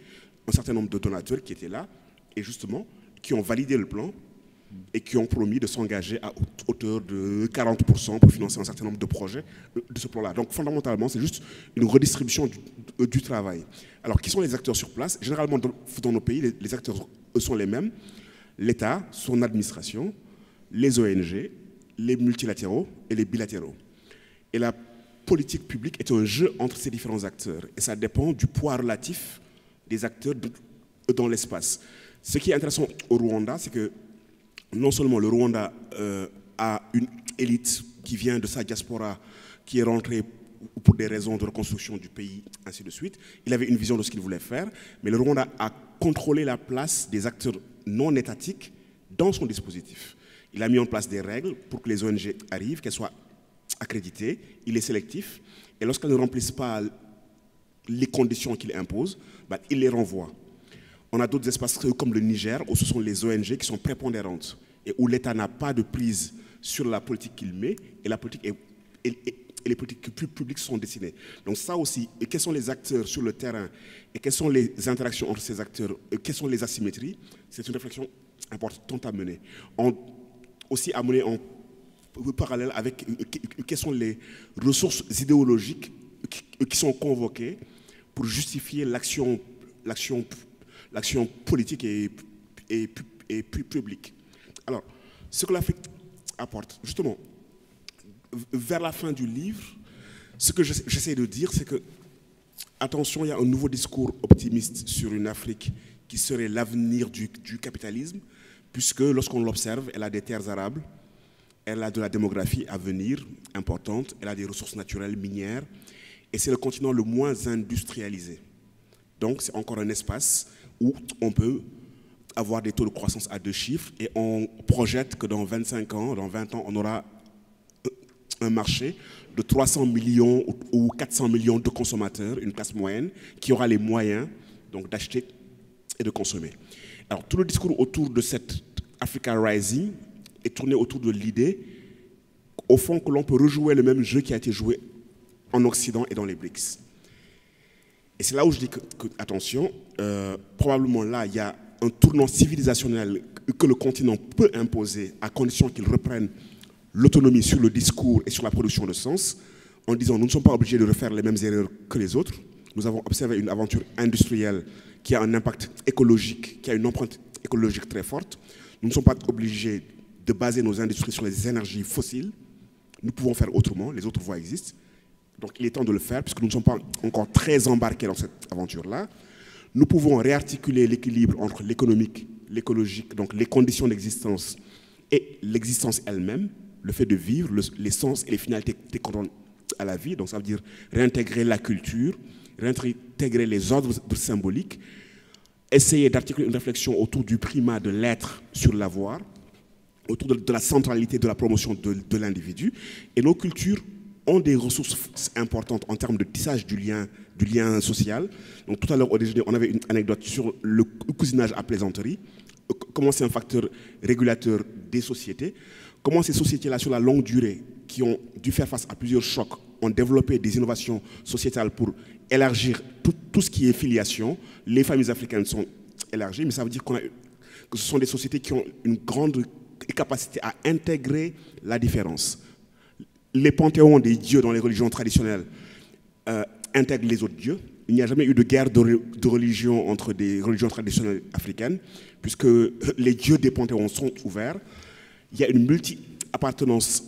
un certain nombre de donateurs qui étaient là et justement qui ont validé le plan et qui ont promis de s'engager à hauteur de 40% pour financer un certain nombre de projets de ce plan-là. Donc fondamentalement, c'est juste une redistribution du travail. Alors, qui sont les acteurs sur place? Généralement, dans nos pays, les acteurs sont les mêmes. L'État, son administration, les ONG, les multilatéraux et les bilatéraux. Et la politique publique est un jeu entre ces différents acteurs. Et ça dépend du poids relatif des acteurs dans l'espace. Ce qui est intéressant au Rwanda, c'est que non seulement le Rwanda a une élite qui vient de sa diaspora, qui est rentrée pour des raisons de reconstruction du pays, ainsi de suite. Il avait une vision de ce qu'il voulait faire, mais le Rwanda a contrôlé la place des acteurs non étatiques dans son dispositif. Il a mis en place des règles pour que les ONG arrivent, qu'elles soient accréditées. Il est sélectif, et lorsqu'elles ne remplissent pas les conditions qu'il impose, bah, il les renvoie. On a d'autres espaces comme le Niger, où ce sont les ONG qui sont prépondérantes et où l'État n'a pas de prise sur la politique qu'il met et la politique et les politiques publiques sont dessinées. Donc ça aussi, et quels sont les acteurs sur le terrain et quelles sont les interactions entre ces acteurs, et quelles sont les asymétries, c'est une réflexion importante à mener. Aussi à mener en parallèle avec quelles sont les ressources idéologiques qui sont convoquées pour justifier l'action politique et publique. Alors, ce que l'Afrique apporte, justement, vers la fin du livre, ce que j'essaie de dire, c'est que, attention, il y a un nouveau discours optimiste sur une Afrique qui serait l'avenir du capitalisme, puisque lorsqu'on l'observe, elle a des terres arables, elle a de la démographie à venir importante, elle a des ressources naturelles minières, et c'est le continent le moins industrialisé. Donc, c'est encore un espace où on peut avoir des taux de croissance à 2 chiffres et on projette que dans 25 ans, dans 20 ans, on aura un marché de 300 millions ou 400 millions de consommateurs, une classe moyenne, qui aura les moyens donc, d'acheter et de consommer. Alors, tout le discours autour de cette Africa Rising est tourné autour de l'idée, au fond, que l'on peut rejouer le même jeu qui a été joué en Occident et dans les BRICS. Et c'est là où je dis que attention, probablement là, il y a un tournant civilisationnel que le continent peut imposer à condition qu'il reprenne l'autonomie sur le discours et sur la production de sens, en disant nous ne sommes pas obligés de refaire les mêmes erreurs que les autres. Nous avons observé une aventure industrielle qui a un impact écologique, qui a une empreinte écologique très forte. Nous ne sommes pas obligés de baser nos industries sur les énergies fossiles. Nous pouvons faire autrement, les autres voies existent. Donc il est temps de le faire, puisque nous ne sommes pas encore très embarqués dans cette aventure-là. Nous pouvons réarticuler l'équilibre entre l'économique, l'écologique, donc les conditions d'existence et l'existence elle-même, le fait de vivre, les sens et les finalités qu'on à la vie. Donc ça veut dire réintégrer la culture, réintégrer les ordres symboliques, essayer d'articuler une réflexion autour du primat de l'être sur l'avoir, autour de la centralité de la promotion de l'individu. Et nos cultures ont des ressources importantes en termes de tissage du lien social. Donc tout à l'heure au déjeuner, on avait une anecdote sur le cousinage à plaisanterie, comment c'est un facteur régulateur des sociétés, comment ces sociétés-là sur la longue durée, qui ont dû faire face à plusieurs chocs, ont développé des innovations sociétales pour élargir tout ce qui est filiation. Les familles africaines sont élargies, mais ça veut dire que ce sont des sociétés qui ont une grande capacité à intégrer la différence. Les panthéons des dieux dans les religions traditionnelles intègrent les autres dieux. Il n'y a jamais eu de guerre de religion entre des religions traditionnelles africaines, puisque les dieux des panthéons sont ouverts. Il y a une multi-appartenance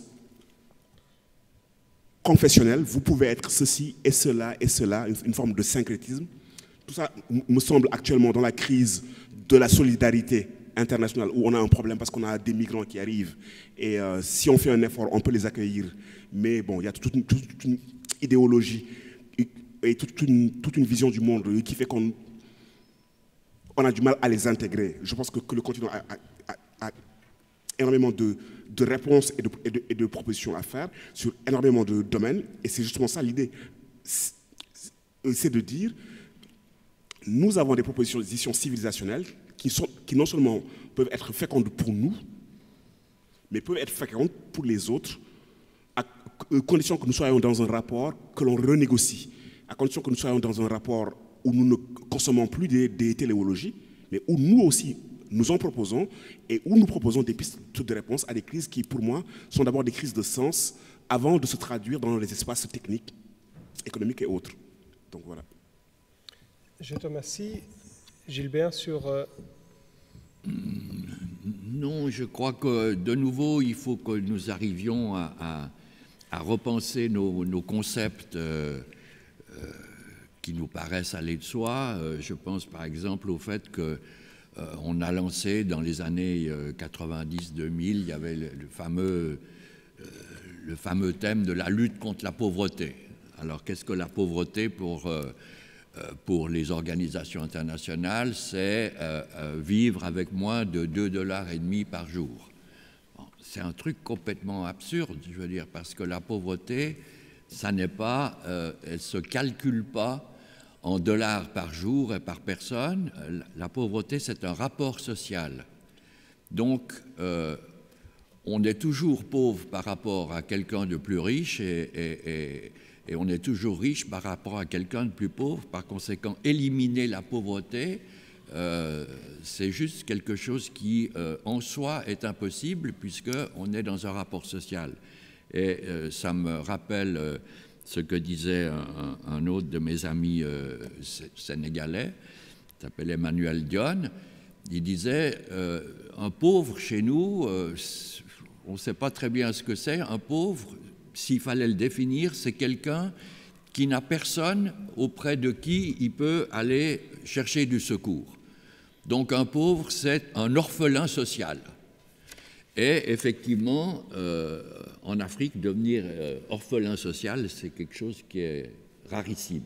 confessionnelle. Vous pouvez être ceci et cela, une forme de syncrétisme. Tout ça me semble actuellement dans la crise de la solidarité internationale, où on a un problème parce qu'on a des migrants qui arrivent. Et si on fait un effort, on peut les accueillir. Mais bon, il y a toute une idéologie et toute une vision du monde qui fait qu'on a du mal à les intégrer. Je pense que le continent a énormément de réponses et de propositions à faire sur énormément de domaines. Et c'est justement ça l'idée. C'est de dire, nous avons des propositions civilisationnelles qui non seulement peuvent être fécondes pour nous, mais peuvent être fécondes pour les autres, à condition que nous soyons dans un rapport que l'on renégocie, à condition que nous soyons dans un rapport où nous ne consommons plus des téléologies, mais où nous aussi nous en proposons et où nous proposons des pistes de réponse à des crises qui, pour moi, sont d'abord des crises de sens avant de se traduire dans les espaces techniques, économiques et autres. Donc voilà. Je te remercie. Gilbert, sur... Non, je crois que, de nouveau, il faut que nous arrivions à repenser nos concepts qui nous paraissent aller de soi. Je pense, par exemple, au fait qu'on a lancé, dans les années 90-2000, il y avait le fameux thème de la lutte contre la pauvreté. Alors, qu'est-ce que la pauvreté pour les organisations internationales? C'est vivre avec moins de 2,5 $ par jour. Bon, c'est un truc complètement absurde, je veux dire, parce que la pauvreté, ça n'est pas, elle ne se calcule pas en dollars par jour et par personne. La pauvreté, c'est un rapport social. Donc, on est toujours pauvre par rapport à quelqu'un de plus riche et on est toujours riche par rapport à quelqu'un de plus pauvre. Par conséquent, éliminer la pauvreté, c'est juste quelque chose qui, en soi, est impossible puisqu'on est dans un rapport social. Et ça me rappelle ce que disait un autre de mes amis sénégalais, qui s'appelle Emmanuel Dione. Il disait, un pauvre chez nous, on ne sait pas très bien ce que c'est, un pauvre, s'il fallait le définir, c'est quelqu'un qui n'a personne auprès de qui il peut aller chercher du secours. Donc un pauvre, c'est un orphelin social. Et effectivement, en Afrique, devenir orphelin social, c'est quelque chose qui est rarissime,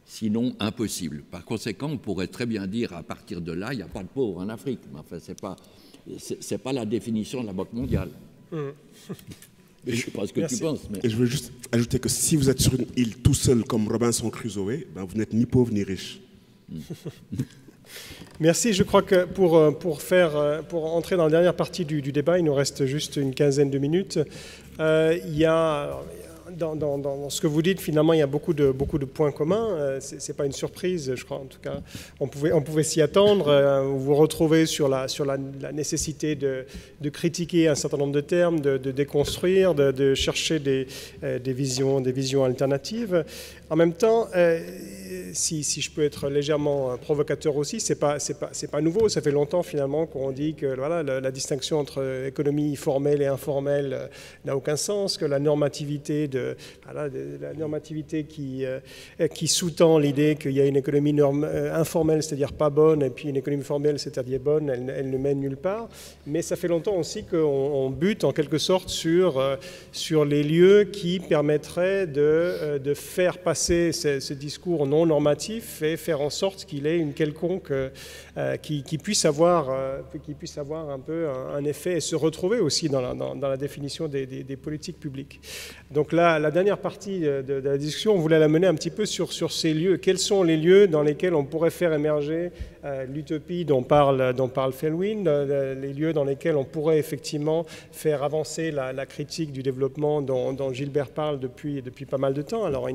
sinon impossible. Par conséquent, on pourrait très bien dire, à partir de là, il n'y a pas de pauvres en Afrique. Mais enfin, c'est pas la définition de la Banque mondiale. Je ne sais pas ce que tu penses. Mais... Et je veux juste ajouter que si vous êtes sur une île tout seul comme Robinson Crusoe, ben vous n'êtes ni pauvre ni riche. Merci. Je crois que pour entrer dans la dernière partie du débat, il nous reste juste une quinzaine de minutes. Il y a... Dans ce que vous dites, finalement, il y a beaucoup de points communs. Ce n'est pas une surprise, je crois. En tout cas, on pouvait s'y attendre. Vous vous retrouvez sur la nécessité de critiquer un certain nombre de termes, de déconstruire, de chercher des visions alternatives. En même temps, si je peux être légèrement provocateur aussi, c'est pas nouveau. Ça fait longtemps finalement qu'on dit que voilà, la distinction entre économie formelle et informelle n'a aucun sens, que la normativité qui sous-tend l'idée qu'il y a une économie informelle, c'est-à-dire pas bonne, et puis une économie formelle, c'est-à-dire bonne, elle ne mène nulle part. Mais ça fait longtemps aussi qu'on bute en quelque sorte sur les lieux qui permettraient de faire passer ce discours non normatif et faire en sorte qu'il ait une quelconque, qui puisse avoir un peu un effet et se retrouver aussi dans la définition des politiques publiques. Donc là, la dernière partie de la discussion, on voulait la mener un petit peu sur ces lieux. Quels sont les lieux dans lesquels on pourrait faire émerger l'utopie dont parle Felwine, les lieux dans lesquels on pourrait effectivement faire avancer la critique du développement dont Gilbert parle depuis pas mal de temps. Alors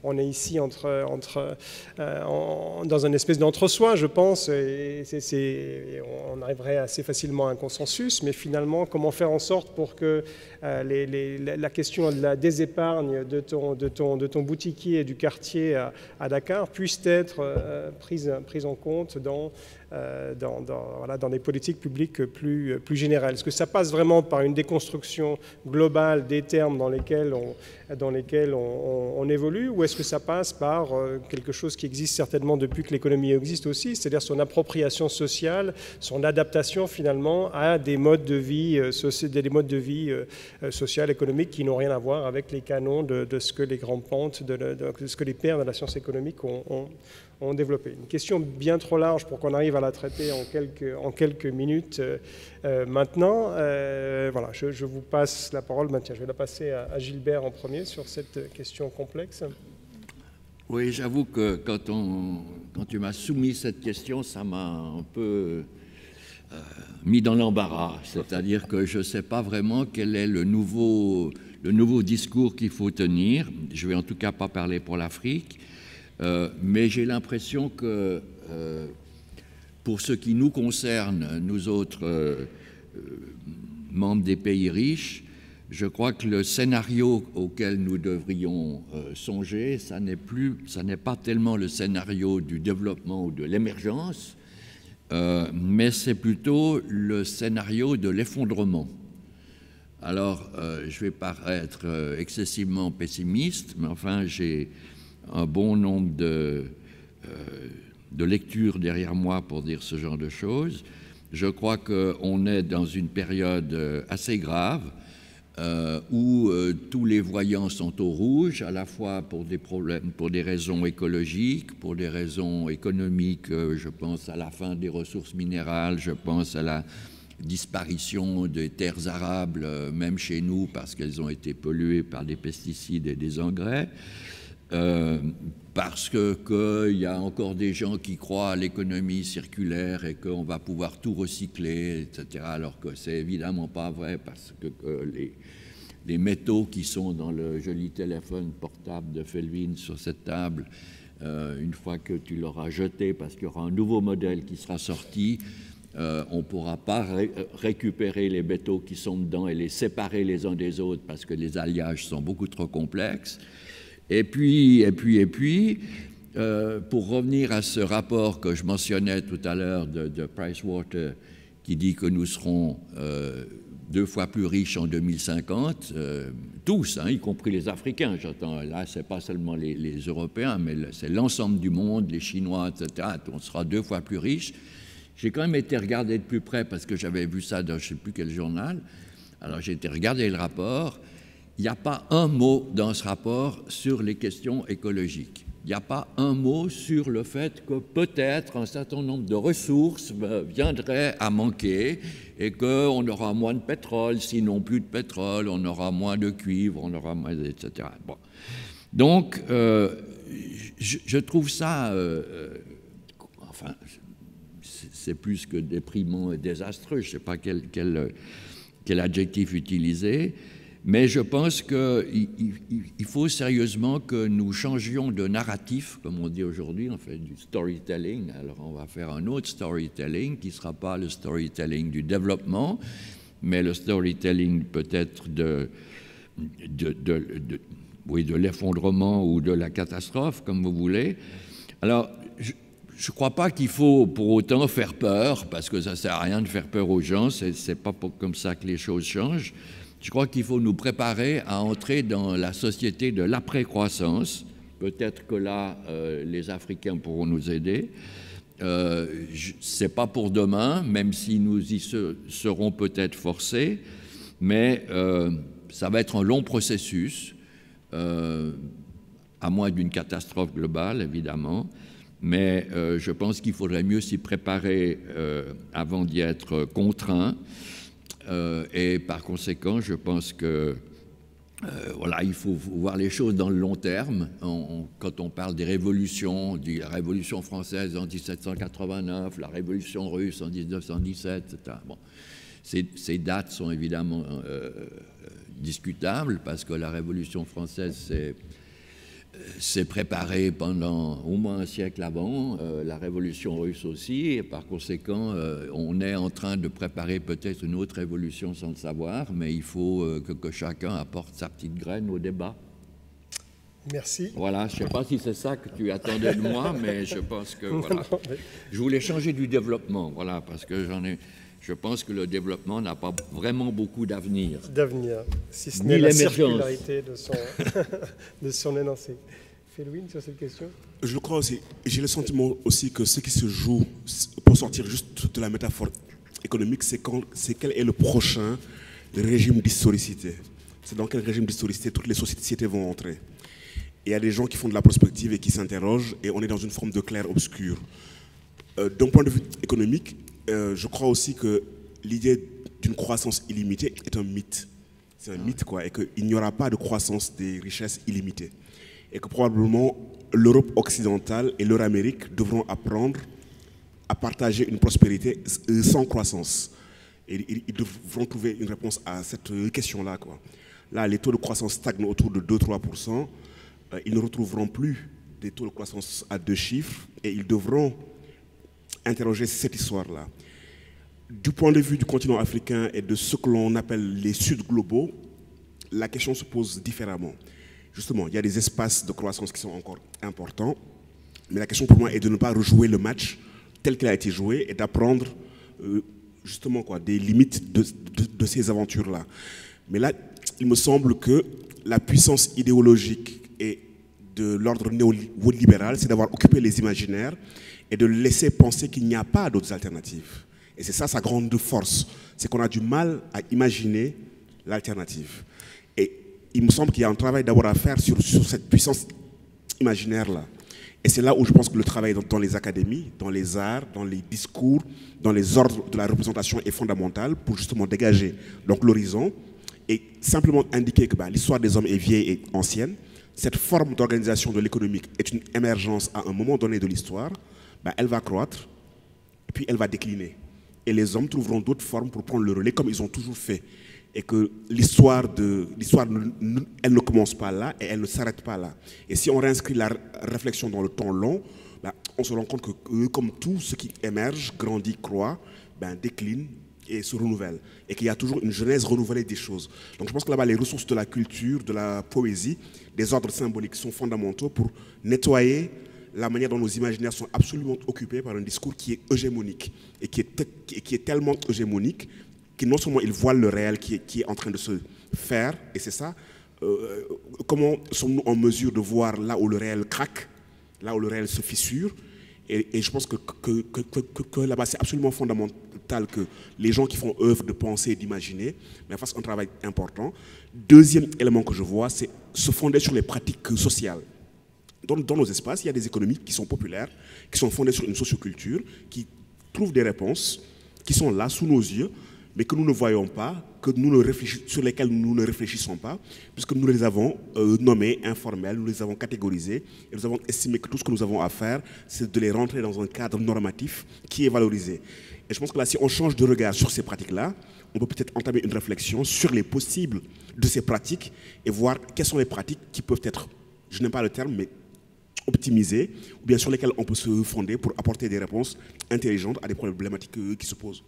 on est ici dans une espèce d'entre-soi, je pense, et on arriverait assez facilement à un consensus, mais finalement, comment faire en sorte pour que la question des épargnes de ton boutiquier du quartier à Dakar puisse être prise en compte dans des politiques publiques plus générales. Est-ce que ça passe vraiment par une déconstruction globale des termes dans lesquels on évolue, ou est-ce que ça passe par quelque chose qui existe certainement depuis que l'économie existe aussi, c'est-à-dire son appropriation sociale, son adaptation finalement à des modes de vie sociales, économiques qui n'ont rien à voir avec les canons de ce que les grandes pentes, de ce que les pères de la science économique ont développé. Une question bien trop large pour qu'on arrive à la traiter en quelques minutes maintenant. Voilà, je vous passe la parole. Tiens, je vais la passer à Gilbert en premier sur cette question complexe. Oui, j'avoue que quand tu m'as soumis cette question, ça m'a un peu mis dans l'embarras. C'est-à-dire que je ne sais pas vraiment quel est le nouveau discours qu'il faut tenir. Je ne vais en tout cas pas parler pour l'Afrique. Mais j'ai l'impression que pour ce qui nous concerne, nous autres membres des pays riches, je crois que le scénario auquel nous devrions songer, ça n'est pas tellement le scénario du développement ou de l'émergence, mais c'est plutôt le scénario de l'effondrement. Alors, je vais paraître excessivement pessimiste, mais enfin, j'ai un bon nombre de lectures derrière moi pour dire ce genre de choses. Je crois qu'on est dans une période assez grave où tous les voyants sont au rouge, à la fois pour des problèmes, pour des raisons écologiques, pour des raisons économiques. Je pense à la fin des ressources minérales, je pense à la disparition des terres arables, même chez nous, parce qu'elles ont été polluées par des pesticides et des engrais. Parce qu'il y a encore des gens qui croient à l'économie circulaire et qu'on va pouvoir tout recycler, etc., alors que c'est évidemment pas vrai, parce que les métaux qui sont dans le joli téléphone portable de Felwine sur cette table, une fois que tu l'auras jeté, parce qu'il y aura un nouveau modèle qui sera sorti, on ne pourra pas récupérer les métaux qui sont dedans et les séparer les uns des autres, parce que les alliages sont beaucoup trop complexes. Et puis, pour revenir à ce rapport que je mentionnais tout à l'heure de Pricewater, qui dit que nous serons 2 fois plus riches en 2050, tous, hein, y compris les Africains, j'entends, là, ce n'est pas seulement les Européens, mais c'est l'ensemble du monde, les Chinois, etc., on sera 2 fois plus riches. J'ai quand même été regarder de plus près, parce que j'avais vu ça dans je ne sais plus quel journal, alors j'ai été regarder le rapport. Il n'y a pas un mot dans ce rapport sur les questions écologiques. Il n'y a pas un mot sur le fait que peut-être un certain nombre de ressources viendraient à manquer et qu'on aura moins de pétrole, sinon plus de pétrole, on aura moins de cuivre, on aura moins, etc. Bon. Donc, je trouve ça, enfin, c'est plus que déprimant et désastreux, je ne sais pas quel adjectif utiliser. Mais je pense qu'il faut sérieusement que nous changions de narratif, comme on dit aujourd'hui, on fait du storytelling. Alors on va faire un autre storytelling qui ne sera pas le storytelling du développement, mais le storytelling peut-être de l'effondrement ou de la catastrophe, comme vous voulez. Alors, je ne crois pas qu'il faut pour autant faire peur, parce que ça ne sert à rien de faire peur aux gens, ce n'est pas comme ça que les choses changent. Je crois qu'il faut nous préparer à entrer dans la société de l'après-croissance. Peut-être que là, les Africains pourront nous aider. Ce n'est pas pour demain, même si nous y serons peut-être forcés, mais ça va être un long processus. à moins d'une catastrophe globale, évidemment. Mais je pense qu'il faudrait mieux s'y préparer avant d'y être contraint. Et par conséquent, je pense que voilà, il faut voir les choses dans le long terme. Quand on parle des révolutions, de la Révolution française en 1789, la Révolution russe en 1917, etc. Bon, ces dates sont évidemment discutables parce que la Révolution française s'est préparée pendant au moins un siècle avant, la Révolution russe aussi, et par conséquent, on est en train de préparer peut-être une autre révolution sans le savoir, mais il faut que chacun apporte sa petite graine au débat. Merci. Voilà, je ne sais pas si c'est ça que tu attendais de moi, mais je pense que voilà. Je voulais changer du développement, voilà, parce que je pense que le développement n'a pas vraiment beaucoup d'avenir. Si ce n'est la circularité de son énoncé. Felwine, sur cette question? Je le crois aussi. J'ai le sentiment aussi que ce qui se joue, pour sortir juste de la métaphore économique, c'est quel est le prochain régime d'historicité. C'est dans quel régime d'historicité toutes les sociétés vont entrer. Et il y a des gens qui font de la prospective et qui s'interrogent, et on est dans une forme de clair-obscur. D'un point de vue économique, je crois aussi que l'idée d'une croissance illimitée est un mythe. C'est un mythe, quoi, et qu'il n'y aura pas de croissance des richesses illimitées. Et que probablement l'Europe occidentale et l'Euramérique devront apprendre à partager une prospérité sans croissance. Et ils devront trouver une réponse à cette question-là, quoi. Là, les taux de croissance stagnent autour de 2-3%. Ils ne retrouveront plus des taux de croissance à 2 chiffres et ils devront interroger cette histoire-là. Du point de vue du continent africain et de ce que l'on appelle les Suds globaux, la question se pose différemment. Justement, il y a des espaces de croissance qui sont encore importants, mais la question pour moi est de ne pas rejouer le match tel qu'il a été joué et d'apprendre justement des limites de ces aventures-là. Mais là, il me semble que la puissance idéologique et de l'ordre néolibéral, c'est d'avoir occupé les imaginaires et de laisser penser qu'il n'y a pas d'autres alternatives. Et c'est ça sa grande force, c'est qu'on a du mal à imaginer l'alternative. Et il me semble qu'il y a un travail d'abord à faire sur cette puissance imaginaire-là. Et c'est là où je pense que le travail dans les académies, dans les arts, dans les discours, dans les ordres de la représentation est fondamental pour justement dégager donc l'horizon et simplement indiquer que l'histoire des hommes est vieille et ancienne. Cette forme d'organisation de l'économique est une émergence à un moment donné de l'histoire. Elle va croître et puis elle va décliner. Et les hommes trouveront d'autres formes pour prendre le relais comme ils ont toujours fait. Et que l'histoire, elle ne commence pas là et elle ne s'arrête pas là. Et si on réinscrit la réflexion dans le temps long, on se rend compte que comme tout ce qui émerge, grandit, croît, décline et se renouvelle. Et qu'il y a toujours une genèse renouvelée des choses. Donc je pense que là-bas, les ressources de la culture, de la poésie, des ordres symboliques sont fondamentaux pour nettoyer la manière dont nos imaginaires sont absolument occupés par un discours qui est hégémonique et qui est tellement hégémonique que non seulement il voile le réel qui est en train de se faire, et c'est ça, comment sommes-nous en mesure de voir là où le réel craque, là où le réel se fissure, et je pense que là-bas c'est absolument fondamental que les gens qui font œuvre de penser et d'imaginer fassent un travail important. Deuxième élément que je vois, c'est se fonder sur les pratiques sociales. Dans nos espaces, il y a des économies qui sont populaires, qui sont fondées sur une socioculture, qui trouvent des réponses, qui sont là sous nos yeux, mais que nous ne voyons pas, sur lesquelles nous ne réfléchissons pas, puisque nous les avons nommées informelles, nous les avons catégorisées, et nous avons estimé que tout ce que nous avons à faire, c'est de les rentrer dans un cadre normatif qui est valorisé. Et je pense que là, si on change de regard sur ces pratiques-là, on peut peut-être entamer une réflexion sur les possibles de ces pratiques et voir quelles sont les pratiques qui peuvent être, je n'aime pas le terme, mais optimisées, ou bien sur lesquelles on peut se fonder pour apporter des réponses intelligentes à des problématiques qui se posent.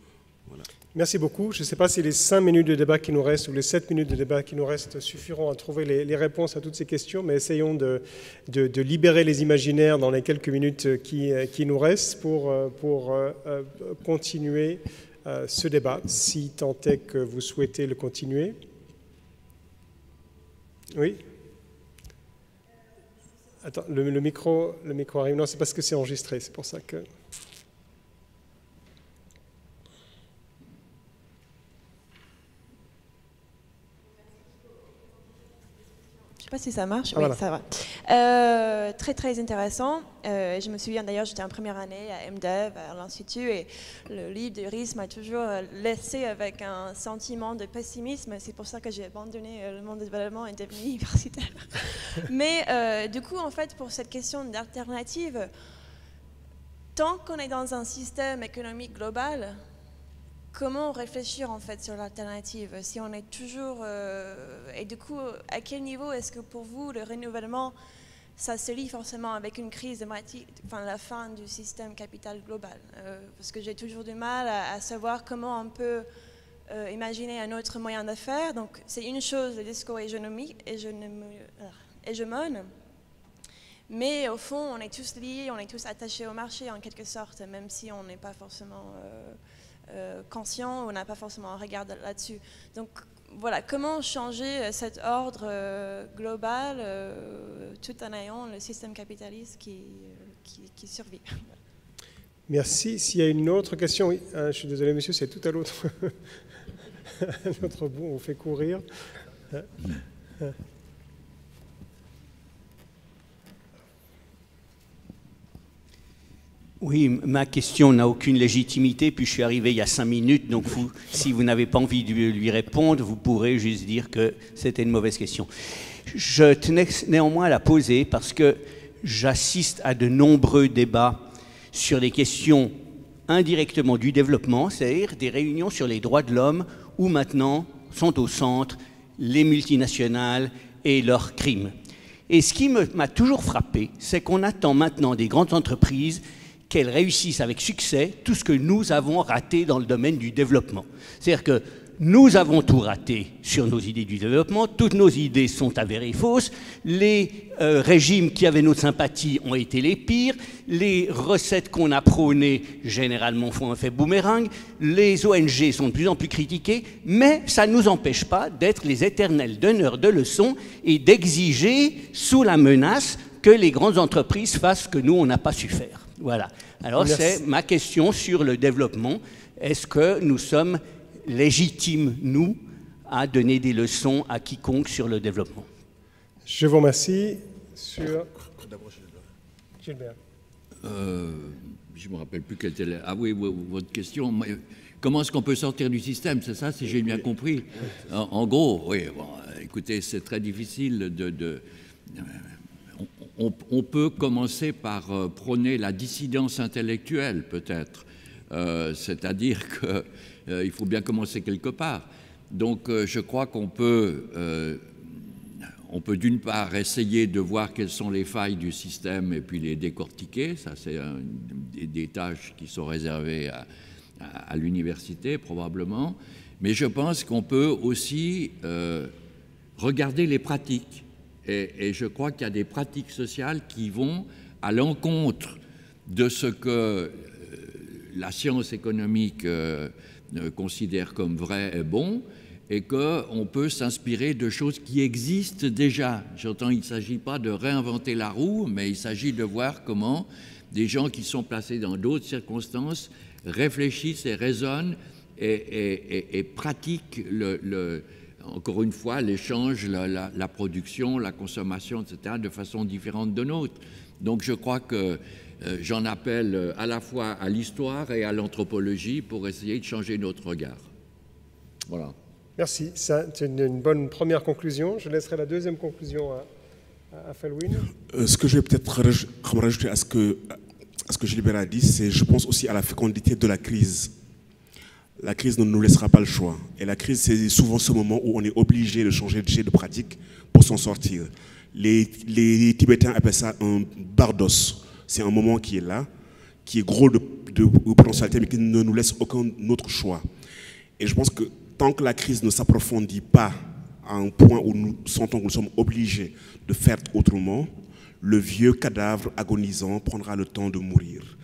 Voilà. Merci beaucoup. Je ne sais pas si les 5 minutes de débat qui nous restent ou les 7 minutes de débat qui nous restent suffiront à trouver les réponses à toutes ces questions, mais essayons de libérer les imaginaires dans les quelques minutes qui nous restent pour continuer ce débat, si tant est que vous souhaitez le continuer. Oui ? Attends, le micro arrive. Non, c'est parce que c'est enregistré, c'est pour ça que... pas si ça marche. Ah, oui, voilà. ça va. Très, très intéressant. Je me souviens d'ailleurs, j'étais en première année à MDev, à l'Institut, et le livre de Rhys m'a toujours laissé avec un sentiment de pessimisme. C'est pour ça que j'ai abandonné le monde du développement et devenu universitaire. Mais du coup, en fait, pour cette question d'alternative, tant qu'on est dans un système économique global, comment réfléchir en fait sur l'alternative si on est toujours et du coup à quel niveau est-ce que pour vous le renouvellement ça se lie forcément avec une crise démocratique, enfin la fin du système capital global parce que j'ai toujours du mal à savoir comment on peut imaginer un autre moyen de faire. Donc c'est une chose le discours hégémonique, hégémone, mais au fond on est tous liés, on est tous attachés au marché en quelque sorte, même si on n'est pas forcément conscient, on n'a pas forcément un regard là-dessus. Donc voilà, comment changer cet ordre global tout en ayant le système capitaliste qui survit. Merci. S'il y a une autre question, oui. Je suis désolé, monsieur, c'est tout à l'autre bout, on fait courir. Oui, ma question n'a aucune légitimité, puis je suis arrivé il y a 5 minutes, donc vous, si vous n'avez pas envie de lui répondre, vous pourrez juste dire que c'était une mauvaise question. Je tenais néanmoins à la poser parce que j'assiste à de nombreux débats sur les questions indirectement du développement, c'est-à-dire des réunions sur les droits de l'homme où maintenant sont au centre les multinationales et leurs crimes. Et ce qui m'a toujours frappé, c'est qu'on attend maintenant des grandes entreprises qu'elles réussissent avec succès tout ce que nous avons raté dans le domaine du développement. C'est-à-dire que nous avons tout raté sur nos idées du développement, toutes nos idées sont avérées fausses, les régimes qui avaient notre sympathie ont été les pires, les recettes qu'on a prônées généralement font un effet boomerang, les ONG sont de plus en plus critiquées, mais ça ne nous empêche pas d'être les éternels donneurs de leçons et d'exiger sous la menace que les grandes entreprises fassent ce que nous, on n'a pas su faire. Voilà. Alors, c'est ma question sur le développement. Est-ce que nous sommes légitimes, nous, à donner des leçons à quiconque sur le développement? Je vous remercie. Sur Gilbert. Je ne me rappelle plus quelle était Ah oui, votre question. Comment est-ce qu'on peut sortir du système? C'est ça, si j'ai bien compris. En gros, oui. Bon, écoutez, c'est très difficile on peut commencer par prôner la dissidence intellectuelle, peut-être. C'est-à-dire qu'il faut bien commencer quelque part. Donc, je crois qu'on peut d'une part essayer de voir quelles sont les failles du système et puis les décortiquer. Ça, c'est des tâches qui sont réservées à l'université, probablement. Mais je pense qu'on peut aussi regarder les pratiques. Et je crois qu'il y a des pratiques sociales qui vont à l'encontre de ce que la science économique considère comme vrai et bon, et qu'on peut s'inspirer de choses qui existent déjà. J'entends, il ne s'agit pas de réinventer la roue, mais il s'agit de voir comment des gens qui sont placés dans d'autres circonstances réfléchissent et raisonnent et pratiquent encore une fois, l'échange, la production, la consommation, etc., de façon différente de nôtre. Donc je crois que j'en appelle à la fois à l'histoire et à l'anthropologie pour essayer de changer notre regard. Voilà. Merci. C'est une bonne première conclusion. Je laisserai la deuxième conclusion à Felwine. Ce que je vais peut-être rajouter à ce que Gilbert a dit, c'est, je pense aussi à la fécondité de la crise. La crise ne nous laissera pas le choix. Et la crise, c'est souvent ce moment où on est obligé de changer de pratique pour s'en sortir. Les Tibétains appellent ça un bardos. C'est un moment qui est là, qui est gros de potentialité, mais qui ne nous laisse aucun autre choix. Et je pense que tant que la crise ne s'approfondit pas à un point où nous sentons que nous sommes obligés de faire autrement, le vieux cadavre agonisant prendra le temps de mourir.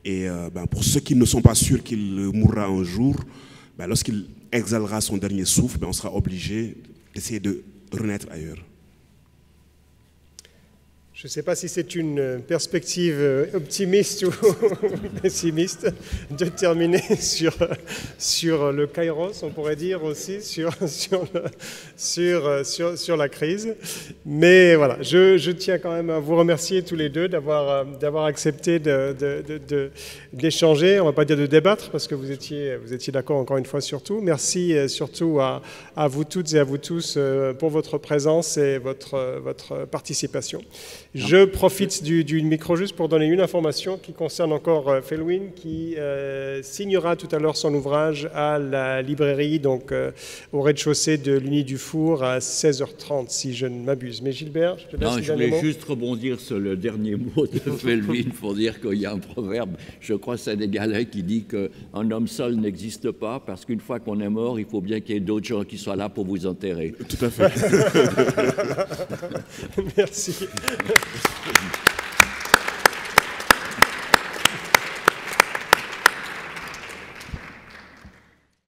Et pour ceux qui ne sont pas sûrs qu'il mourra un jour, lorsqu'il exhalera son dernier souffle, on sera obligé d'essayer de renaître ailleurs. Je ne sais pas si c'est une perspective optimiste ou pessimiste de terminer sur le kairos, on pourrait dire aussi, sur la crise. Mais voilà, je tiens quand même à vous remercier tous les deux d'avoir accepté d'échanger, on ne va pas dire de débattre, parce que vous étiez d'accord encore une fois sur tout. Merci surtout à vous toutes et à vous tous pour votre présence et votre participation. Je profite du micro juste pour donner une information qui concerne encore Felwine, qui signera tout à l'heure son ouvrage à la librairie, donc au rez-de-chaussée de l'Uni du Four à 16h30, si je ne m'abuse. Mais Gilbert, je te laisse. Non, je voulais juste rebondir sur le dernier mot de Felwine pour dire qu'il y a un proverbe, je crois sénégalais, qui dit qu'un homme seul n'existe pas, parce qu'une fois qu'on est mort, il faut bien qu'il y ait d'autres gens qui soient là pour vous enterrer. Tout à fait. Merci.